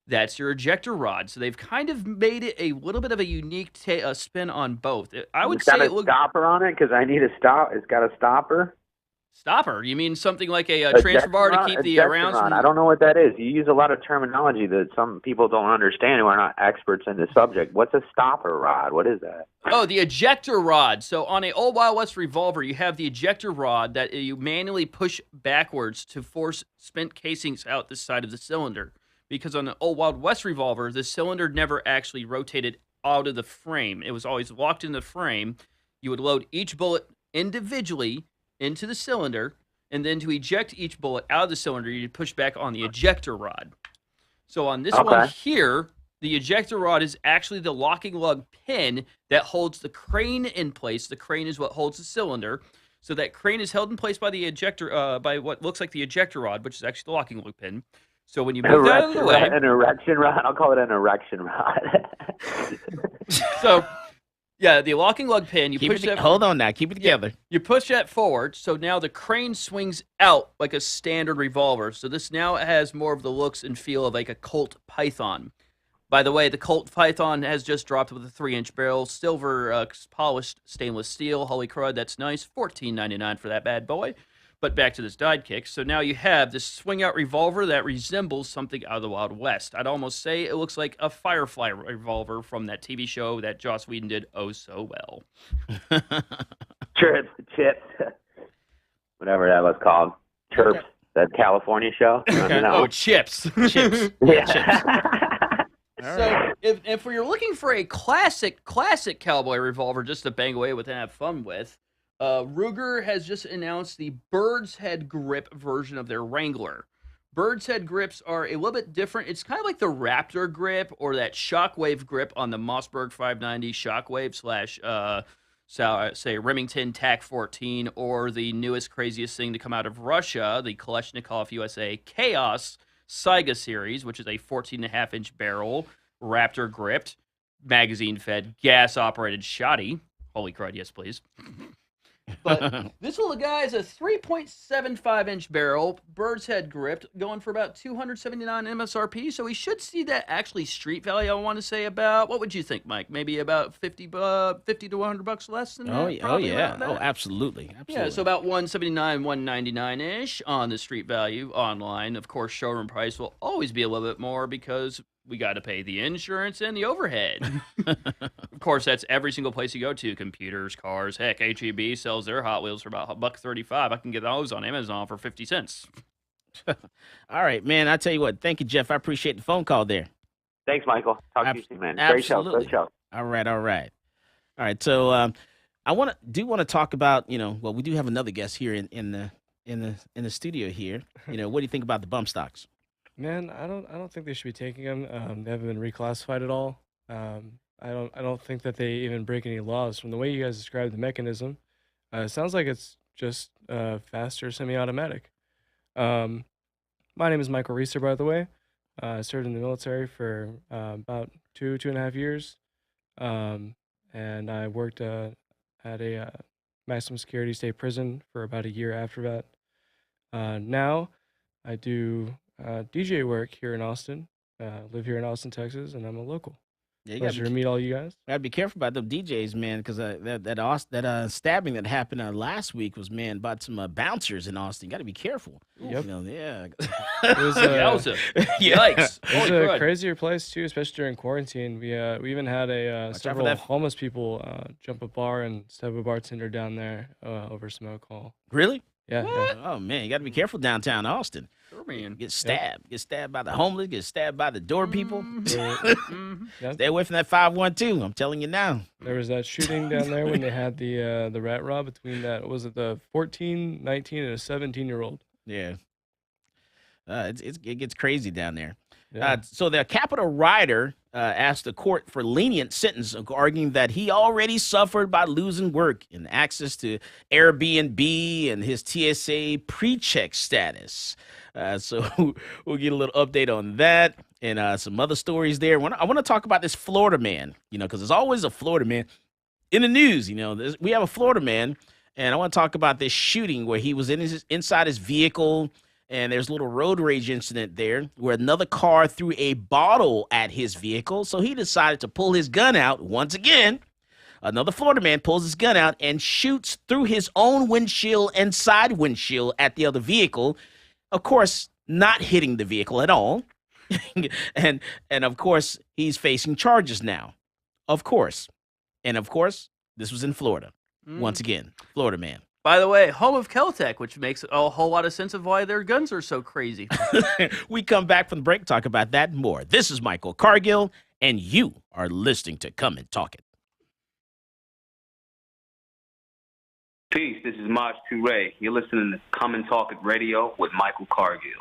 that's your ejector rod. So they've kind of made it a little bit of a unique spin on both. I would say it stopper on it because I need a stop. It's got a stopper. Stopper? You mean something like a transfer bar to keep the rounds? I don't know what that is. You use a lot of terminology that some people don't understand who are not experts in the subject. What's a stopper rod? What is that? Oh, the ejector rod. So on a old Wild West revolver, you have the ejector rod that you manually push backwards to force spent casings out the side of the cylinder. Because on the old Wild West revolver, the cylinder never actually rotated out of the frame. It was always locked in the frame. You would load each bullet individually into the cylinder, and then to eject each bullet out of the cylinder, you'd push back on the ejector rod. So on this one here, the ejector rod is actually the locking lug pin that holds the crane in place. The crane is what holds the cylinder. So that crane is held in place by the ejector, by what looks like the ejector rod, which is actually the locking lug pin. So when you move that out of the way... An erection rod? I'll call it an erection rod. So, yeah, the locking lug pin, hold on now. Keep it together. Yeah, you push that forward, so now the crane swings out like a standard revolver. So this now has more of the looks and feel of like a Colt Python. By the way, the Colt Python has just dropped with a 3-inch barrel, silver polished stainless steel. Holy crud, that's nice. $14.99 for that bad boy. But back to this Sidekick. So now you have this swing-out revolver that resembles something out of the Wild West. I'd almost say it looks like a Firefly revolver from that TV show that Joss Whedon did oh so well. Chips. Whatever that was called. Chirps. That California show? Oh, Chips. Chips. Yeah. Chips. So if you're looking for a classic cowboy revolver just to bang away with and have fun with, Ruger has just announced the Bird's Head grip version of their Wrangler. Bird's Head grips are a little bit different. It's kind of like the Raptor grip or that Shockwave grip on the Mossberg 590 Shockwave / say Remington TAC 14 or the newest, craziest thing to come out of Russia, the Kalashnikov USA Chaos Saiga series, which is a 14.5-inch barrel, Raptor gripped, magazine-fed, gas-operated shotty. Holy crud, yes, please. But this little guy is a 3.75-inch barrel, bird's head gripped, going for about $279 MSRP. So we should see that actually street value. I want to say about, what would you think, Mike? Maybe about 50 to $100 less than that. Oh, yeah. Oh, probably yeah. around that? Oh, absolutely. Yeah, so about 179, 199-ish on the street value online. Of course, showroom price will always be a little bit more because we got to pay the insurance and the overhead. Of course, that's every single place you go to. Computers, cars, heck, HEB sells their Hot Wheels for about $1.35. I can get those on Amazon for 50 cents. All right, man. I tell you what. Thank you, Jeff. I appreciate the phone call there. Thanks, Michael. Talk to you soon, man. Great show. Absolutely. Great show. All right. All right. So I want to talk about, well, we do have another guest here in the studio here. What do you think about the bump stocks? Man, I don't think they should be taking them. They haven't been reclassified at all. I don't think that they even break any laws. From the way you guys described the mechanism, it sounds like it's just faster semi-automatic. My name is Michael Reister, by the way. I served in the military for about 2.5 years, and I worked at a maximum security state prison for about a year after that. Now I do DJ work here in Austin. Live here in Austin, Texas, and I'm a local. Yeah, you Pleasure to meet all you guys. Gotta be careful about them DJs, man, because that stabbing that happened last week was, man, about some bouncers in Austin. Got to be careful. Yep. Yeah. It was, yikes. It was a crazier place too, especially during quarantine. We even had several homeless people jump a bar and stab a bartender down there over some alcohol. Really? Yeah. Oh man, you got to be careful downtown Austin. Sure, man. Get stabbed. Get stabbed by the homeless. Get stabbed by the door people. Yep. Stay away from that 512. I'm telling you now. There was that shooting down there when they had the rat rob between that. Was it the 14, 19, and a 17-year-old? Yeah. It gets crazy down there. Yeah. So the Capitol rioter asked the court for lenient sentence, arguing that he already suffered by losing work and access to Airbnb and his TSA pre-check status. So we'll get a little update on that and some other stories there. I want to talk about this Florida man, because there's always a Florida man in the news. We have a Florida man, and I want to talk about this shooting where he was inside his vehicle. And there's a little road rage incident there where another car threw a bottle at his vehicle. So he decided to pull his gun out once again. Another Florida man pulls his gun out and shoots through his own windshield and side windshield at the other vehicle. Of course, not hitting the vehicle at all. and of course, he's facing charges now. Of course. And of course, this was in Florida. Once again, Florida man. By the way, home of Keltec, which makes a whole lot of sense of why their guns are so crazy. We come back from the break, talk about that and more. This is Michael Cargill, and you are listening to Come and Talk It. Peace, this is Maj Toure. You're listening to Come and Talk It Radio with Michael Cargill.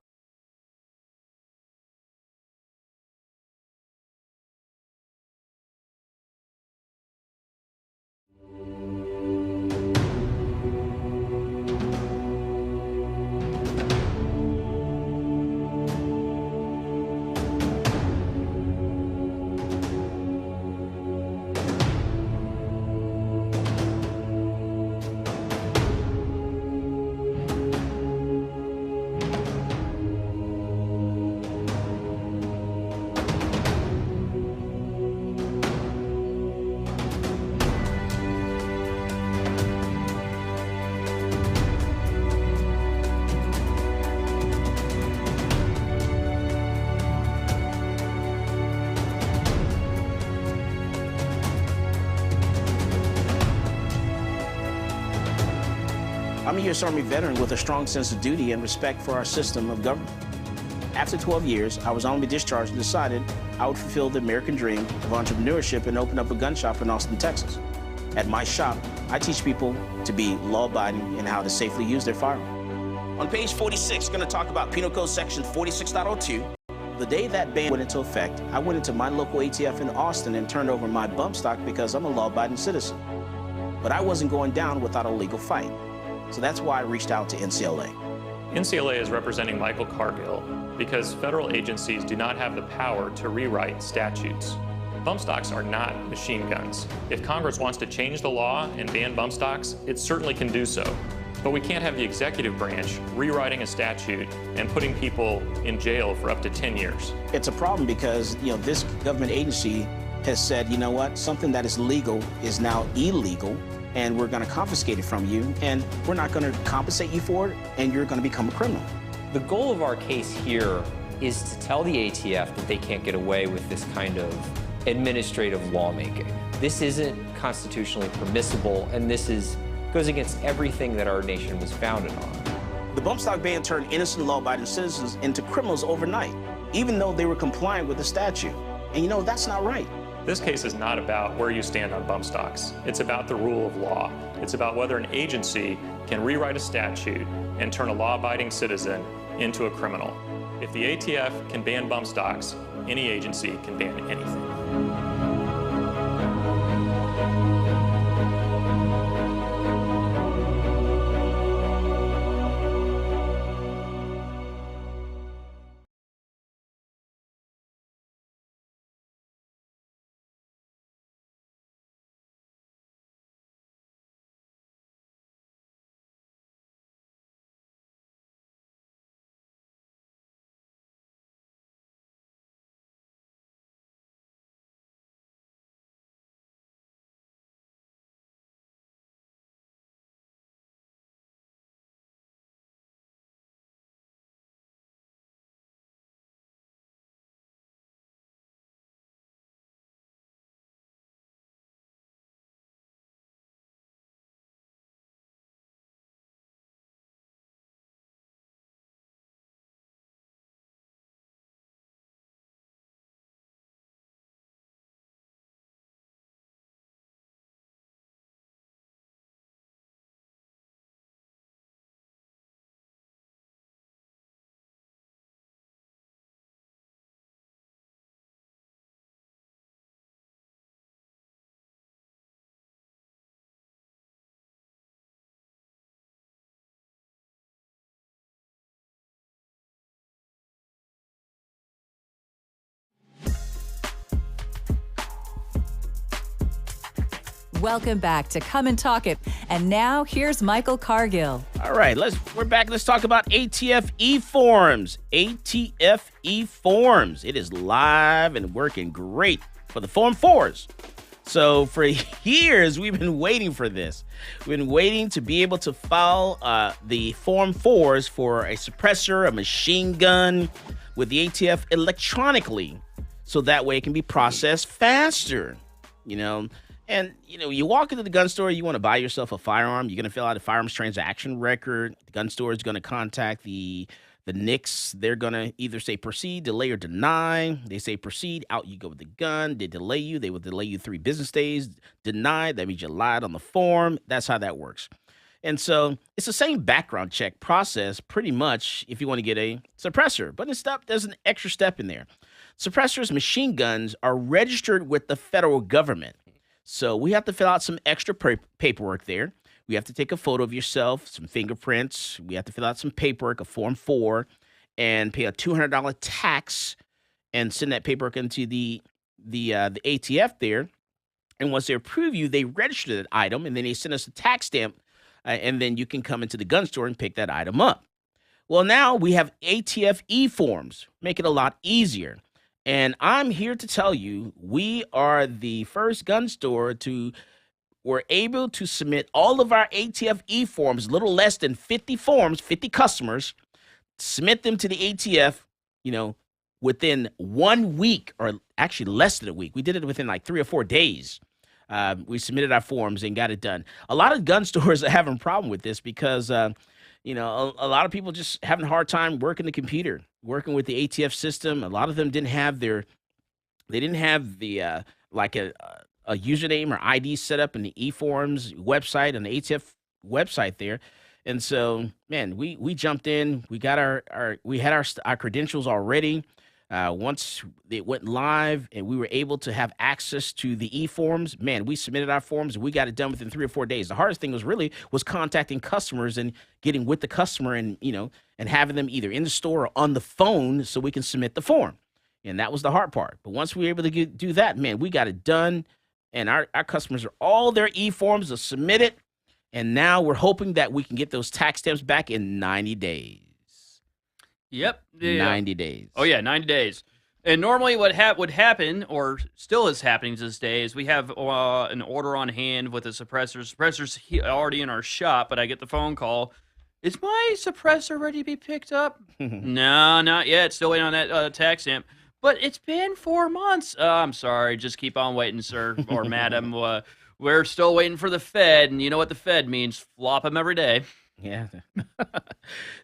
I'm a U.S. Army veteran with a strong sense of duty and respect for our system of government. After 12 years, I was honorably discharged and decided I would fulfill the American dream of entrepreneurship and open up a gun shop in Austin, Texas. At my shop, I teach people to be law-abiding and how to safely use their firearm. On page 46, we're going to talk about Penal Code Section 46.02. The day that ban went into effect, I went into my local ATF in Austin and turned over my bump stock because I'm a law-abiding citizen. But I wasn't going down without a legal fight. So that's why I reached out to NCLA. NCLA is representing Michael Cargill because federal agencies do not have the power to rewrite statutes. Bump stocks are not machine guns. If Congress wants to change the law and ban bump stocks, it certainly can do so. But we can't have the executive branch rewriting a statute and putting people in jail for up to 10 years. It's a problem because, this government agency has said, you know what, something that is legal is now illegal, and we're going to confiscate it from you, and we're not going to compensate you for it, and you're going to become a criminal. The goal of our case here is to tell the ATF that they can't get away with this kind of administrative lawmaking. This isn't constitutionally permissible, and this goes against everything that our nation was founded on. The bump stock ban turned innocent law-abiding citizens into criminals overnight, even though they were compliant with the statute. And that's not right. This case is not about where you stand on bump stocks. It's about the rule of law. It's about whether an agency can rewrite a statute and turn a law-abiding citizen into a criminal. If the ATF can ban bump stocks, any agency can ban anything. Welcome back to Come and Talk It. And now here's Michael Cargill. All right, we're back. Let's talk about ATF eForms. ATF eForms. It is live and working great for the Form 4s. So for years, we've been waiting for this. We've been waiting to be able to file the Form 4s for a suppressor, a machine gun with the ATF electronically, so that way it can be processed faster, And, you walk into the gun store, you want to buy yourself a firearm. You're going to fill out a firearms transaction record. The gun store is going to contact the NICS. They're going to either say proceed, delay, or deny. They say proceed, out you go with the gun. They delay you. They will delay you 3 business days. Deny, that means you lied on the form. That's how that works. And so it's the same background check process pretty much if you want to get a suppressor. But there's an extra step in there. Suppressors, machine guns, are registered with the federal government. So we have to fill out some extra paperwork there. We have to take a photo of yourself, some fingerprints. We have to fill out some paperwork, a Form 4, and pay a $200 tax and send that paperwork into the ATF there. And once they approve you, they register that item, and then they send us a tax stamp, and then you can come into the gun store and pick that item up. Well, now we have ATF eForms, make it a lot easier. And I'm here to tell you, we are the first gun store we're able to submit all of our ATF eForms, a little less than 50 forms, 50 customers, submit them to the ATF, within 1 week, or actually less than a week. We did it within like 3 or 4 days. We submitted our forms and got it done. A lot of gun stores are having a problem with this because, a lot of people just having a hard time working the computer, working with the ATF system. A lot of them didn't have the a username or ID set up in the eForms website and the ATF website there. And so, man, we jumped in. We got our credentials already. Once it went live and we were able to have access to the eForms, man, we submitted our forms and we got it done within 3 or 4 days. The hardest thing was contacting customers and getting with the customer and having them either in the store or on the phone so we can submit the form. And that was the hard part. But once we were able to do that, man, we got it done. And our customers are all their eForms are submitted. And now we're hoping that we can get those tax stamps back in 90 days. Yep. Yeah. 90 days. Oh, yeah, 90 days. And normally what would happen, or still is happening to this day, is we have an order on hand with a suppressor. Suppressor's already in our shop, but I get the phone call. Is my suppressor ready to be picked up? No, not yet. Still waiting on that tax stamp. But it's been 4 months. I'm sorry. Just keep on waiting, sir or madam. We're still waiting for the Fed, and you know what the Fed means. Flop them every day. Yeah.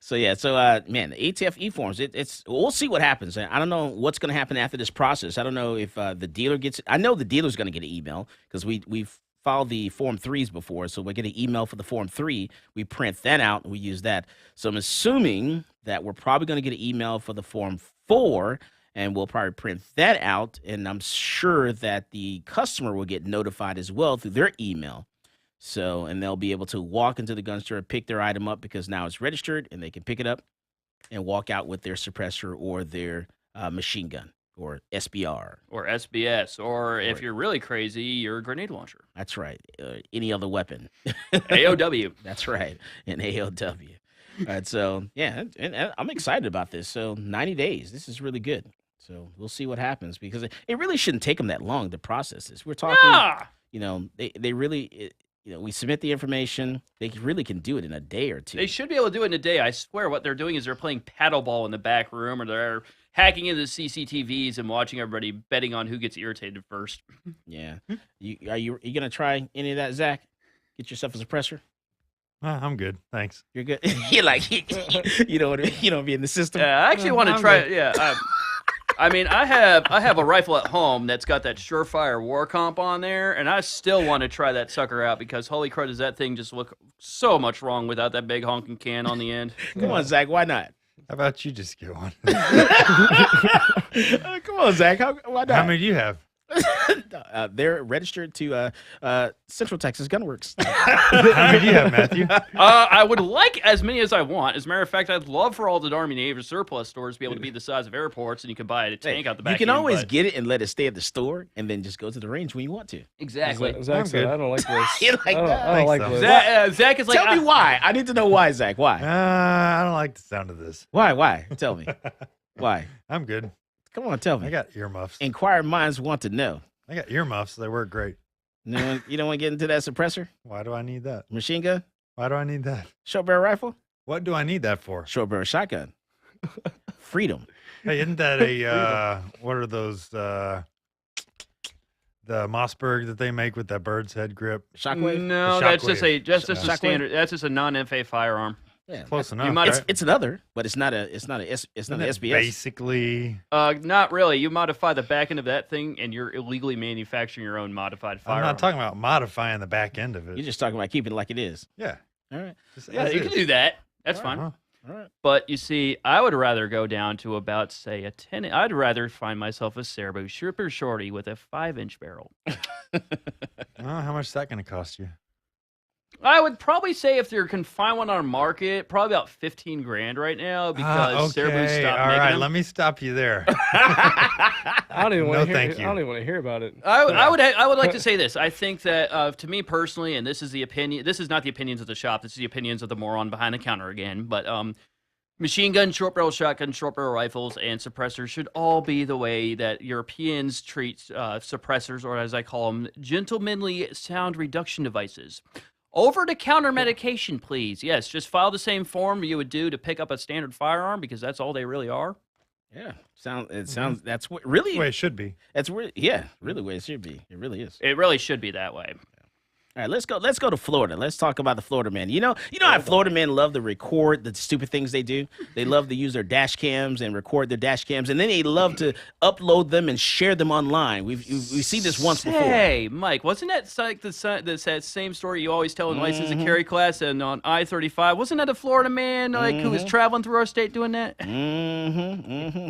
So man, the ATF eForms, we'll see what happens. I don't know what's going to happen after this process. I don't know if the dealer gets it. I know the dealer's going to get an email because we've filed the Form 3s before, so we get an email for the Form 3. We print that out, and we use that. So I'm assuming that we're probably going to get an email for the Form 4, and we'll probably print that out, and I'm sure that the customer will get notified as well through their email. So, and they'll be able to walk into the gun store and pick their item up because now it's registered, and they can pick it up and walk out with their suppressor or their machine gun or SBR. Or SBS, or if you're really crazy, your grenade launcher. That's right. Any other weapon. AOW. That's right. An AOW. All right, so, yeah, and I'm excited about this. So 90 days. This is really good. So we'll see what happens because it really shouldn't take them that long to process this. We're talking, they really... we submit the information. They really can do it in a day or two. They should be able to do it in a day. I swear what they're doing is they're playing paddleball in the back room, or they're hacking into the CCTVs and watching everybody betting on who gets irritated first. Yeah. Are you going to try any of that, Zach? Get yourself a suppressor? I'm good. Thanks. You're good? You're like, you don't want to be in the system? I actually want to try it. Yeah. I mean, I have a rifle at home that's got that Surefire War Comp on there, and I still want to try that sucker out because holy crud, does that thing just look so much wrong without that big honking can on the end? Come on, Zach, why not? How about you just get one? Come on, Zach, why not? How many do you have? They're registered to Central Texas Gunworks. How many do you have, Matthew? I would like as many as I want. As a matter of fact, I'd love for all the Army Navy surplus stores to be able to be the size of airports, and you can buy a tank out the back. You can always get it and let it stay at the store, and then just go to the range when you want to. Exactly. Zach said, I don't like this. You like that? I don't like this. Zach is like, tell me why. I need to know why, Zach. Why? I don't like the sound of this. Why? Tell me. Why? I'm good. Come on, tell me. I got earmuffs. Inquiring minds want to know. I got earmuffs. They work great. You don't want to get into that suppressor? Why do I need that? Machine gun? Why do I need that? Short barrel rifle? What do I need that for? Short barrel shotgun. Freedom. Hey, isn't that a, what are those, the Mossberg that they make with that bird's head grip? Shockwave? No, that's just a standard. That's just a non-FA firearm. Yeah, close enough. Right? It's another, but it's not an SBS. Basically, not really. You modify the back end of that thing, and you're illegally manufacturing your own modified firearm. I'm not talking about modifying the back end of it. You're just talking about keeping it like it is. Yeah. All right. Yeah, you can do that. That's fine. All right. But you see, I would rather go down to about, say, a 10. I'd rather find myself a Cerebro Super Shorty with a 5-inch barrel. How much is that going to cost you? I would probably say if you can find one on the market, probably about $15,000 right now because Cerebro stopped All making right, them. let me stop you there. I don't even want to hear. thank you. I don't even want to hear about it. I would like to say this. I think that to me personally, and this is the opinion. This is not the opinions of the shop. This is the opinions of the moron behind the counter again. But machine gun, short barrel shotgun, short barrel rifles, and suppressors should all be the way that Europeans treat suppressors, or as I call them, gentlemanly sound reduction devices. Over-the-counter medication, please. Yes, just file the same form you would do to pick up a standard firearm because that's all they really are. Yeah, sounds. That's what really the way it should be. That's really the way it should be. It really is. It really should be that way. All right, let's go to Florida. Let's talk about the Florida men. You know how Florida men love to record the stupid things they do? They love to use their dash cams and record their dash cams, and then they love to upload them and share them online. We see this once before. Hey, Mike, wasn't that like that same story you always tell in license to carry class and on I-35? Wasn't that a Florida man who was traveling through our state doing that?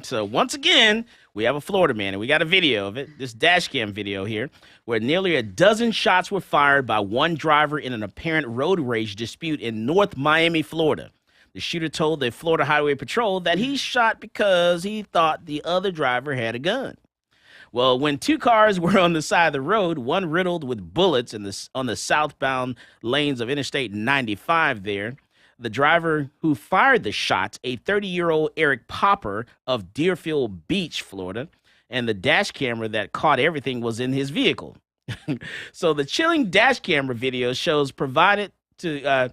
So once again, we have a Florida man, and we got a video of it, this dash cam video here, where nearly a dozen shots were fired by one driver in an apparent road rage dispute in North Miami, Florida. The shooter told the Florida Highway Patrol that he shot because he thought the other driver had a gun. Well, when two cars were on the side of the road, one riddled with bullets on the southbound lanes of Interstate 95 there, the driver who fired the shots, a 30-year-old Eric Popper of Deerfield Beach, Florida, and the dash camera that caught everything was in his vehicle. So the chilling dash camera video shows provided to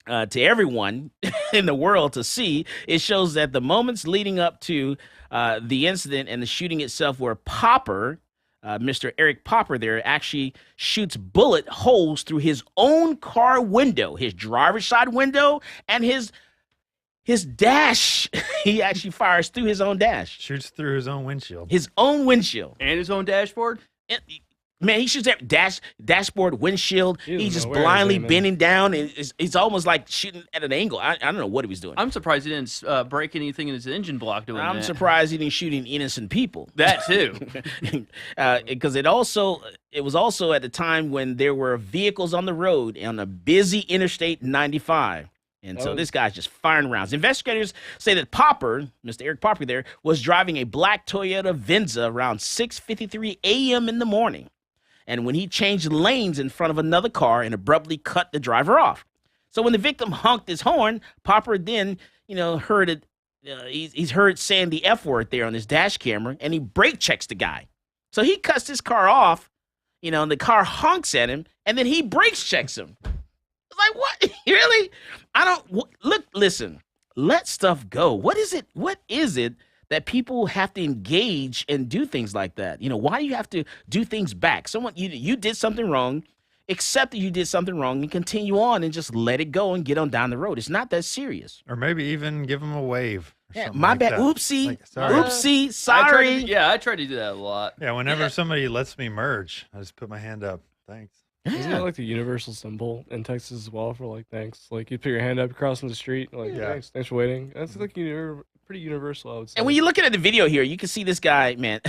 everyone in the world to see. It shows that the moments leading up to the incident and the shooting itself where Popper, Mr. Eric Popper there, actually shoots bullet holes through his own car window, his driver's side window, and his dash. He actually fires through his own dash. Shoots through his own windshield. His own windshield. And his own dashboard? Man, he shoots at dashboard, windshield. He's just blindly bending down. It's almost like shooting at an angle. I don't know what he was doing. I'm surprised he didn't break anything in his engine block doing that. I'm surprised he didn't shoot innocent people. That too. Because it was also at the time when there were vehicles on the road on a busy Interstate 95. And so this guy's just firing rounds. Investigators say that Popper, Mr. Eric Popper there, was driving a black Toyota Venza around 6:53 a.m. in the morning. And when he changed lanes in front of another car and abruptly cut the driver off. So when the victim honked his horn, Popper then, heard it. He's heard saying the F word there on his dash camera, and he brake checks the guy. So he cuts his car off, and the car honks at him, and then he brakes checks him. It's like, what? Really? Listen, let stuff go. What is it that people have to engage and do things like that? Why do you have to do things back? You did something wrong, accept that you did something wrong and continue on and just let it go and get on down the road. It's not that serious. Or maybe even give them a wave. Yeah, my bad. That. Oopsie. Sorry. Oopsie. Sorry. I try to do that a lot. Yeah, whenever somebody lets me merge, I just put my hand up. Thanks. Isn't that like the universal symbol in Texas as well for like thanks? Like you put your hand up crossing the street, like thanks for waiting. That's like pretty universal, I would say. And when you're looking at the video here, you can see this guy, man.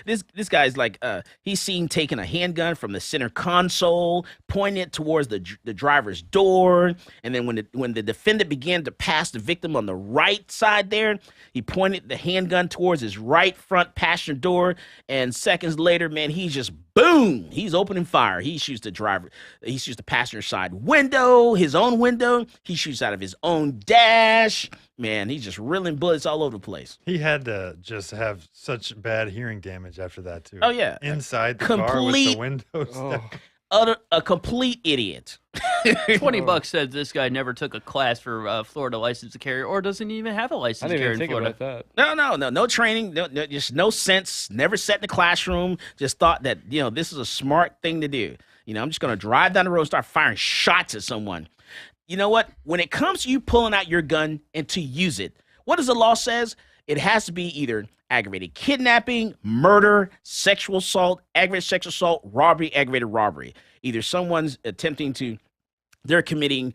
this guy's like he's seen taking a handgun from the center console, pointing it towards the driver's door, and then when the defendant began to pass the victim on the right side there, he pointed the handgun towards his right front passenger door, and seconds later, man, he's just boom, he's opening fire. He shoots the passenger side window, his own window. He shoots out of his own dash. Man, he's just reeling bullets all over the place. He had to just have such bad hearing damage after that, too. Oh, yeah. Inside the car with the windows down. A complete idiot. $20 said this guy never took a class for Florida license to carry, or doesn't even have a license to carry in Florida. About that. No training, just no sense. Never sat in the classroom. Just thought that this is a smart thing to do. I'm just gonna drive down the road and start firing shots at someone. You know what? When it comes to you pulling out your gun and to use it, what does the law says? It has to be either aggravated kidnapping, murder, sexual assault, aggravated sexual assault, robbery, aggravated robbery. Either someone's they're committing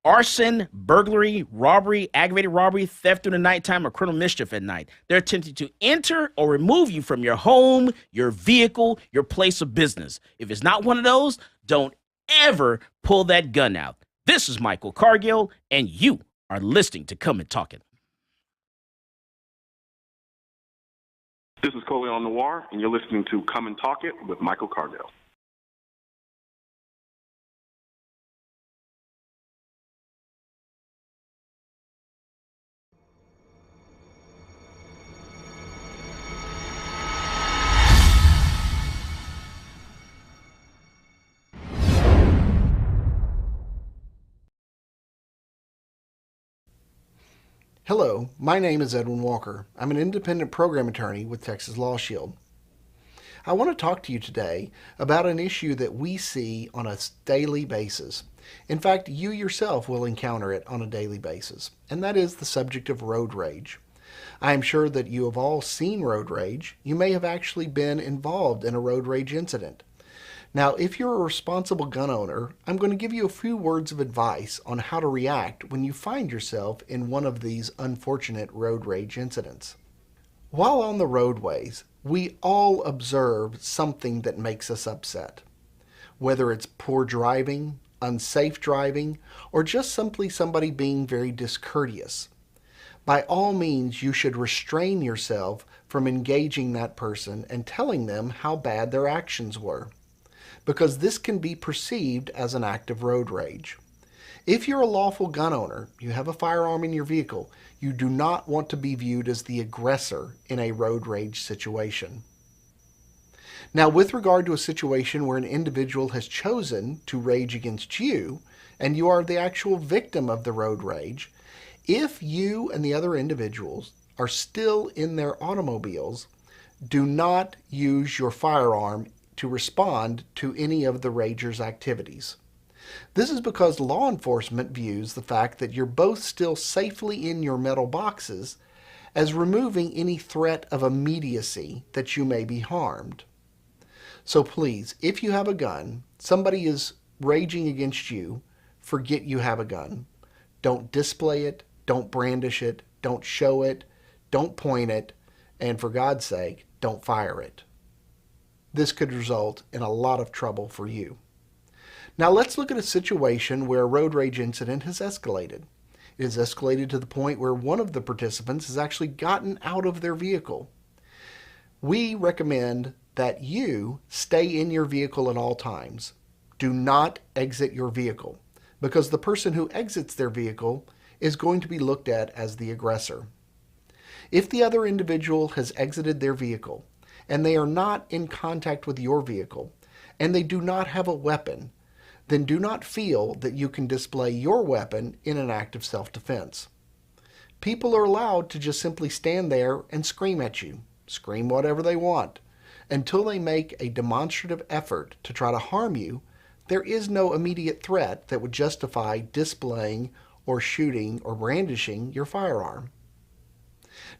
arson, burglary, robbery, aggravated robbery, theft in the nighttime, or criminal mischief at night. They're attempting to enter or remove you from your home, your vehicle, your place of business. If it's not one of those, don't ever pull that gun out. This is Michael Cargill, and you are listening to Come and Talk It. This is Coley Noir, and you're listening to Come and Talk It with Michael Cargill. Hello, my name is Edwin Walker. I'm an independent program attorney with Texas Law Shield. I want to talk to you today about an issue that we see on a daily basis. In fact, you yourself will encounter it on a daily basis, and that is the subject of road rage. I am sure that you have all seen road rage. You may have actually been involved in a road rage incident. Now, if you're a responsible gun owner, I'm going to give you a few words of advice on how to react when you find yourself in one of these unfortunate road rage incidents. While on the roadways, we all observe something that makes us upset. Whether it's poor driving, unsafe driving, or just simply somebody being very discourteous. By all means, you should restrain yourself from engaging that person and telling them how bad their actions were, because this can be perceived as an act of road rage. If you're a lawful gun owner, you have a firearm in your vehicle, you do not want to be viewed as the aggressor in a road rage situation. Now, with regard to a situation where an individual has chosen to rage against you, and you are the actual victim of the road rage, if you and the other individuals are still in their automobiles, do not use your firearm to respond to any of the rager's activities. This is because law enforcement views the fact that you're both still safely in your metal boxes as removing any threat of immediacy that you may be harmed. So please, if you have a gun, somebody is raging against you, forget you have a gun. Don't display it, don't brandish it, don't show it, don't point it, and for God's sake, don't fire it. This could result in a lot of trouble for you. Now let's look at a situation where a road rage incident has escalated. It has escalated to the point where one of the participants has actually gotten out of their vehicle. We recommend that you stay in your vehicle at all times. Do not exit your vehicle, because the person who exits their vehicle is going to be looked at as the aggressor. If the other individual has exited their vehicle and they are not in contact with your vehicle and they do not have a weapon, then do not feel that you can display your weapon in an act of self-defense. People are allowed to just simply stand there and scream at you, scream whatever they want. Until they make a demonstrative effort to try to harm you, there is no immediate threat that would justify displaying or shooting or brandishing your firearm.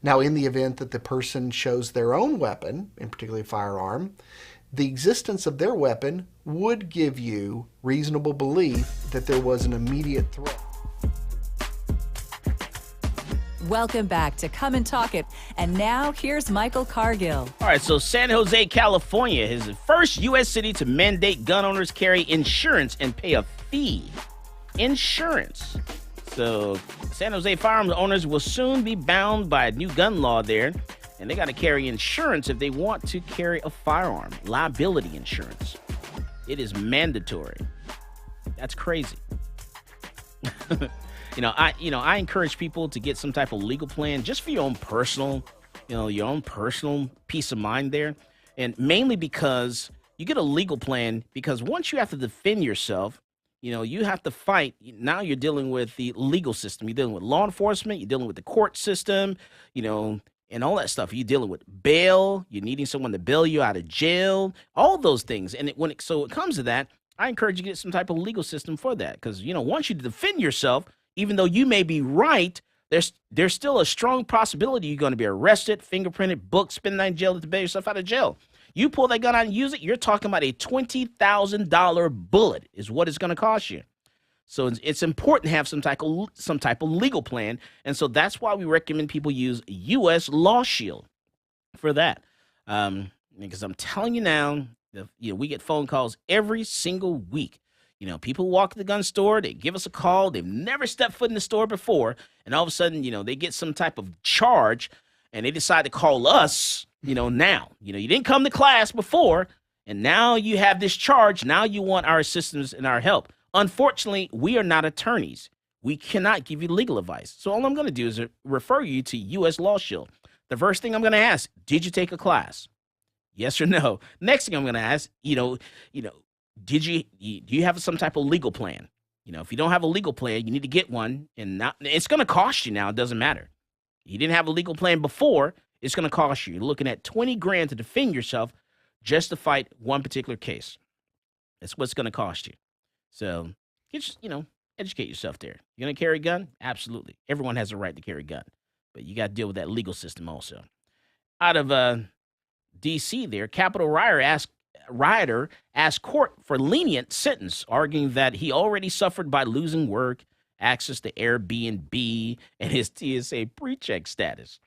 Now, in the event that the person shows their own weapon, in particular a firearm, the existence of their weapon would give you reasonable belief that there was an immediate threat. Welcome back to Come and Talk It. And now here's Michael Cargill. All right, so San Jose, California is the first U.S. city to mandate gun owners carry insurance and pay a fee. Insurance. So San Jose firearms owners will soon be bound by a new gun law there, and they got to carry insurance if they want to carry a firearm. Liability insurance. It is mandatory. That's crazy. I encourage people to get some type of legal plan just for your own personal peace of mind there. And mainly because you get a legal plan because once you have to defend yourself, you have to fight. Now you're dealing with the legal system. You're dealing with law enforcement. You're dealing with the court system, and all that stuff. You're dealing with bail. You're needing someone to bail you out of jail, all those things. And so it comes to that, I encourage you to get some type of legal system for that. Because, once you defend yourself, even though you may be right, there's still a strong possibility you're going to be arrested, fingerprinted, booked, spend the night in jail to bail yourself out of jail. You pull that gun out and use it, you're talking about a $20,000 bullet is what it's going to cost you. So it's important to have some type of legal plan, and so that's why we recommend people use U.S. Law Shield for that. Because I'm telling you now, we get phone calls every single week. People walk to the gun store, they give us a call, they've never stepped foot in the store before, and all of a sudden, they get some type of charge, and they decide to call us, now. You didn't come to class before, and now you have this charge. Now you want our assistance and our help. Unfortunately, we are not attorneys. We cannot give you legal advice. So all I'm going to do is refer you to U.S. Law Shield. The first thing I'm going to ask, did you take a class? Yes or no? Next thing I'm going to ask, do you have some type of legal plan? If you don't have a legal plan, you need to get one, and it's going to cost you now. It doesn't matter. You didn't have a legal plan before, it's going to cost you. You're looking at $20,000 to defend yourself just to fight one particular case. That's what's going to cost you. So, educate yourself there. You're going to carry a gun? Absolutely. Everyone has a right to carry a gun, but you got to deal with that legal system also. Out of D.C. there, Capitol rioter asked court for lenient sentence, arguing that he already suffered by losing work, access to Airbnb, and his TSA pre-check status.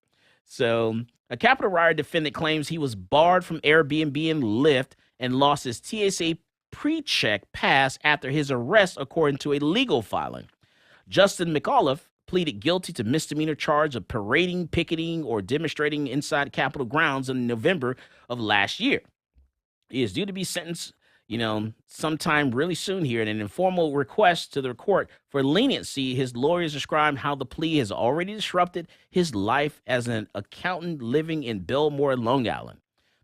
So a Capitol riot defendant claims he was barred from Airbnb and Lyft and lost his TSA pre-check pass after his arrest, according to a legal filing. Justin McAuliffe pleaded guilty to misdemeanor charge of parading, picketing, or demonstrating inside Capitol grounds in November of last year. He is due to be sentenced, sometime really soon here. In an informal request to the court for leniency, his lawyers described how the plea has already disrupted his life as an accountant living in Belmore, Long Island.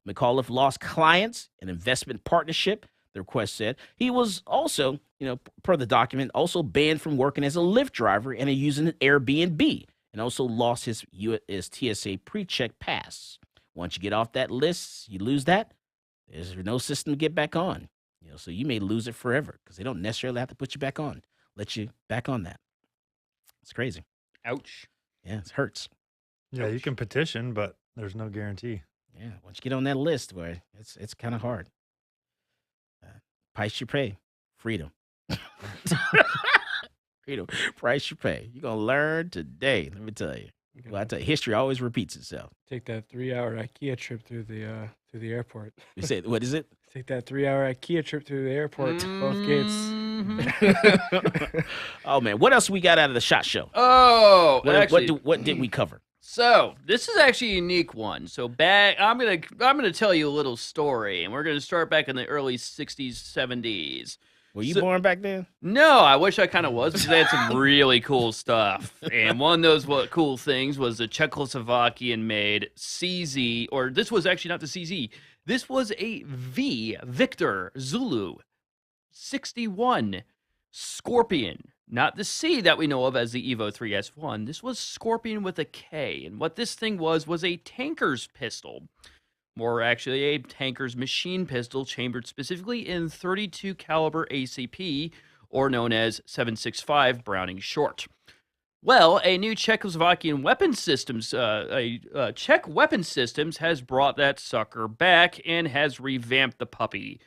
McAuliffe lost clients, an investment partnership, the request said. He was also, per the document, also banned from working as a Lyft driver and using an Airbnb, and also lost his TSA pre-check pass. Once you get off that list, you lose that. There's no system to get back on. So you may lose it forever because they don't necessarily have to put you back on, let you back on that. It's crazy. Ouch. Yeah, it hurts. Yeah, you can petition, but there's no guarantee. Yeah, once you get on that list, boy, it's kind of hard. Price you pay, freedom. Freedom, price you pay. You're going to learn today, let me tell you. Well, I tell you, history always repeats itself. Take that 3-hour IKEA trip through the airport. You say, what is it? Take that 3-hour IKEA trip through the airport, both gates. Oh man, what else we got out of the SHOT Show? Oh, what did we cover? So this is actually a unique one. So I'm gonna tell you a little story, and we're gonna start back in the early '60s, '70s. Were you born back then? No, I wish I kind of was, because they had some really cool stuff. And one of those cool things was the Czechoslovakian-made CZ, or this was actually not the CZ. This was a Victor Zulu 61 Scorpion. Not the C that we know of as the Evo 3S1. This was Scorpion with a K. And what this thing was a tanker's pistol. More actually, a tanker's machine pistol chambered specifically in .32 caliber ACP, or known as 7.65 Browning Short. Well, a new Czechoslovakian weapon systems, Czech weapon systems has brought that sucker back and has revamped the puppy.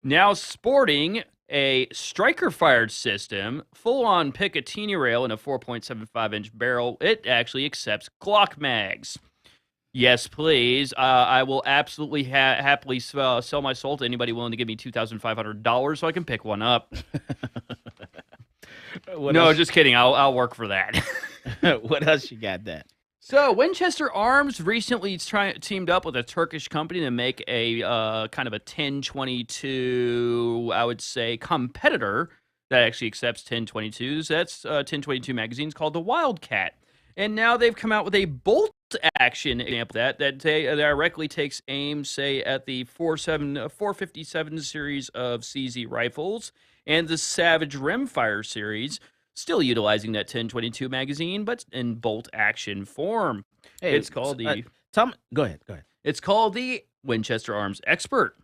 Now sporting a striker-fired system, full-on Picatinny rail, and a 4.75-inch barrel, it actually accepts Glock mags. Yes, please. I will absolutely happily sell my soul to anybody willing to give me $2,500 so I can pick one up. No, just kidding. I'll work for that. What else you got that? So, Winchester Arms recently teamed up with a Turkish company to make a kind of a 1022, I would say, competitor that actually accepts 1022s. That's 1022 magazines called the Wildcat. And now they've come out with a bolt-action example that directly takes aim, say, at the 457 series of CZ rifles and the Savage Rimfire series, still utilizing that 1022 magazine, but in bolt-action form. Hey, it's called the... Tom, go ahead. It's called the Winchester Arms Expert.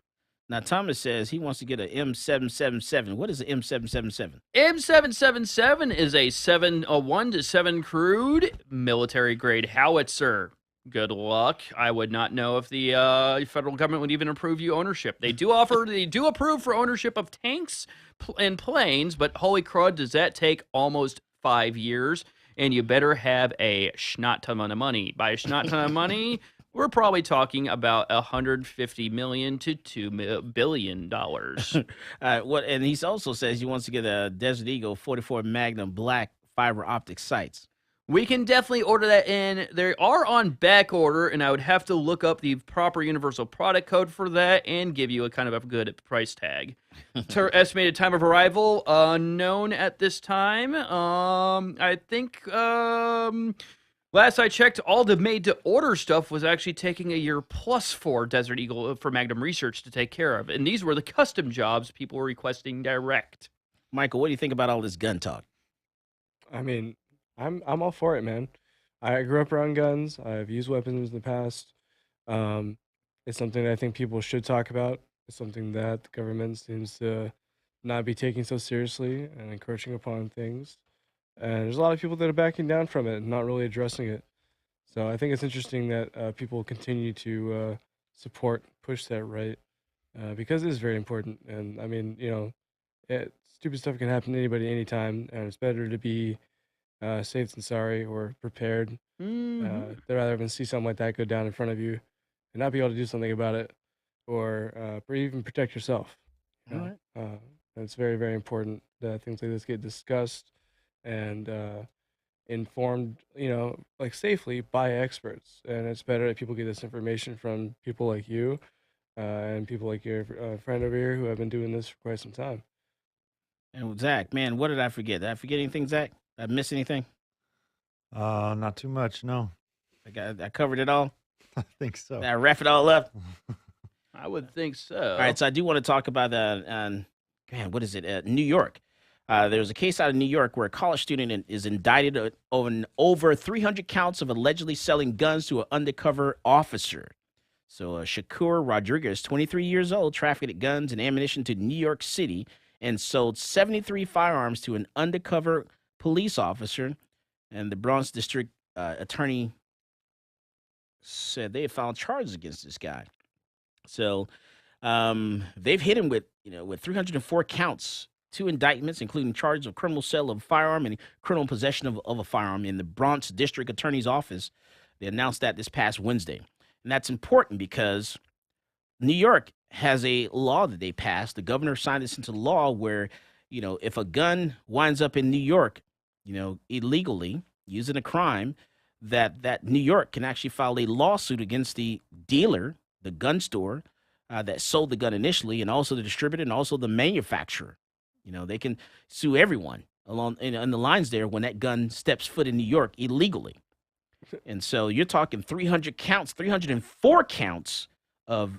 Now, Thomas says he wants to get an M777. What is an M777? M777 is a 1 to 7 crude military-grade howitzer. Good luck. I would not know if the federal government would even approve you ownership. They do approve for ownership of tanks and planes, but holy crud, does that take almost 5 years? And you better have a schnot ton of money. By a schnot ton of money, we're probably talking about $150 million to $2 billion. And he also says he wants to get a Desert Eagle 44 Magnum Black fiber optic sights. We can definitely order that in. They are on back order, and I would have to look up the proper universal product code for that and give you a kind of a good price tag. Estimated time of arrival, unknown at this time. I think last I checked, all the made-to-order stuff was actually taking a year plus for Desert Eagle for Magnum Research to take care of. And these were the custom jobs people were requesting direct. Michael, what do you think about all this gun talk? I mean, I'm all for it, man. I grew up around guns. I've used weapons in the past. It's something that I think people should talk about. It's something that the government seems to not be taking so seriously and encroaching upon things. And there's a lot of people that are backing down from it and not really addressing it. So I think it's interesting that people continue to push that right, because it is very important. And I mean, stupid stuff can happen to anybody anytime, and it's better to be safe than sorry or prepared. They'd rather than see something like that go down in front of you and not be able to do something about it, or even protect yourself. All right. It's very, very important that things like this get discussed and informed, like safely by experts. And it's better that people get this information from people like you and people like your friend over here who have been doing this for quite some time. And Zach, man, what did I forget? Did I forget anything, Zach? Did I miss anything? Not too much, no. I covered it all. I think so. Did I wrap it all up? I would think so. All right, so I do want to talk about man, what is it? New York. There's a case out of New York where a college student is indicted on over 300 counts of allegedly selling guns to an undercover officer. So Shakur Rodriguez, 23 years old, trafficked guns and ammunition to New York City and sold 73 firearms to an undercover police officer. And the Bronx District Attorney said they had filed charges against this guy. So they've hit him with 304 counts, 2 indictments, including charges of criminal sale of a firearm and criminal possession of a firearm in the Bronx District Attorney's Office. They announced that this past Wednesday. And that's important because New York has a law that they passed. The governor signed this into law where, if a gun winds up in New York, illegally, using a crime, that New York can actually file a lawsuit against the dealer, the gun store, that sold the gun initially, and also the distributor and also the manufacturer. They can sue everyone along in the lines there when that gun steps foot in New York illegally. And so you're talking 304 counts of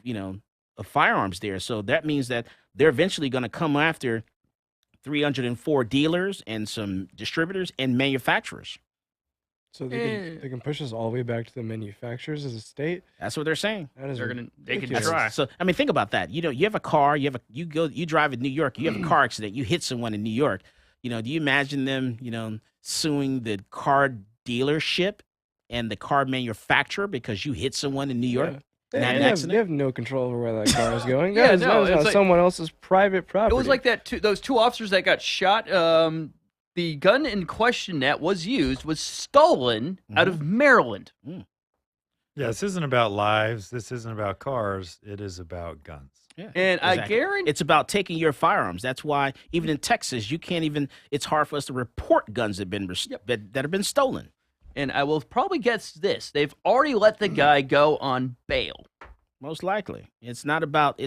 firearms there. So that means that they're eventually going to come after 304 dealers and some distributors and manufacturers. So they can push us all the way back to the manufacturers as a state. That's what they're saying. That is They can ridiculous. try. So I mean, think about that. You have a car. You drive in New York. You have a car accident. You hit someone in New York. Do you imagine them suing the car dealership and the car manufacturer because you hit someone in New York? Yeah. In that They accident? have no control over where that car is going. Yeah, That is no, it's like- someone else's private property. It was like that. Those 2 officers that got shot. The gun in question that was used was stolen out of Maryland. Mm. Yeah, this isn't about lives. This isn't about cars. It is about guns. Yeah, And I guarantee it's about taking your firearms. That's why even in Texas, you can't even. It's hard for us to report guns that have been stolen. And I will probably guess this: they've already let the guy go on bail. Most likely. It's not about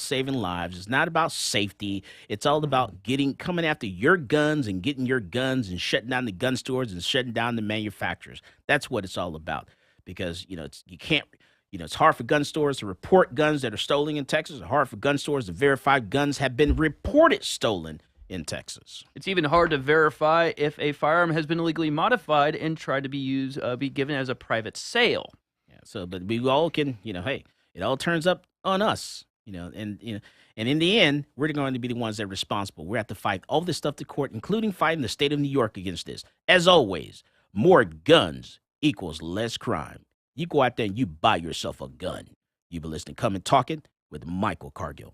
saving lives. It's not about safety. It's all about coming after your guns and getting your guns and shutting down the gun stores and shutting down the manufacturers. That's what it's all about. Because, it's hard for gun stores to report guns that are stolen in Texas. It's hard for gun stores to verify guns have been reported stolen in Texas. It's even hard to verify if a firearm has been illegally modified and tried to be given as a private sale. Yeah. So, but we all can, hey, it all turns up on us, and in the end, we're going to be the ones that are responsible. We have to fight all this stuff to court, including fighting the state of New York against this. As always, more guns equals less crime. You go out there and you buy yourself a gun. You've been listening to Come and Talk It with Michael Cargill.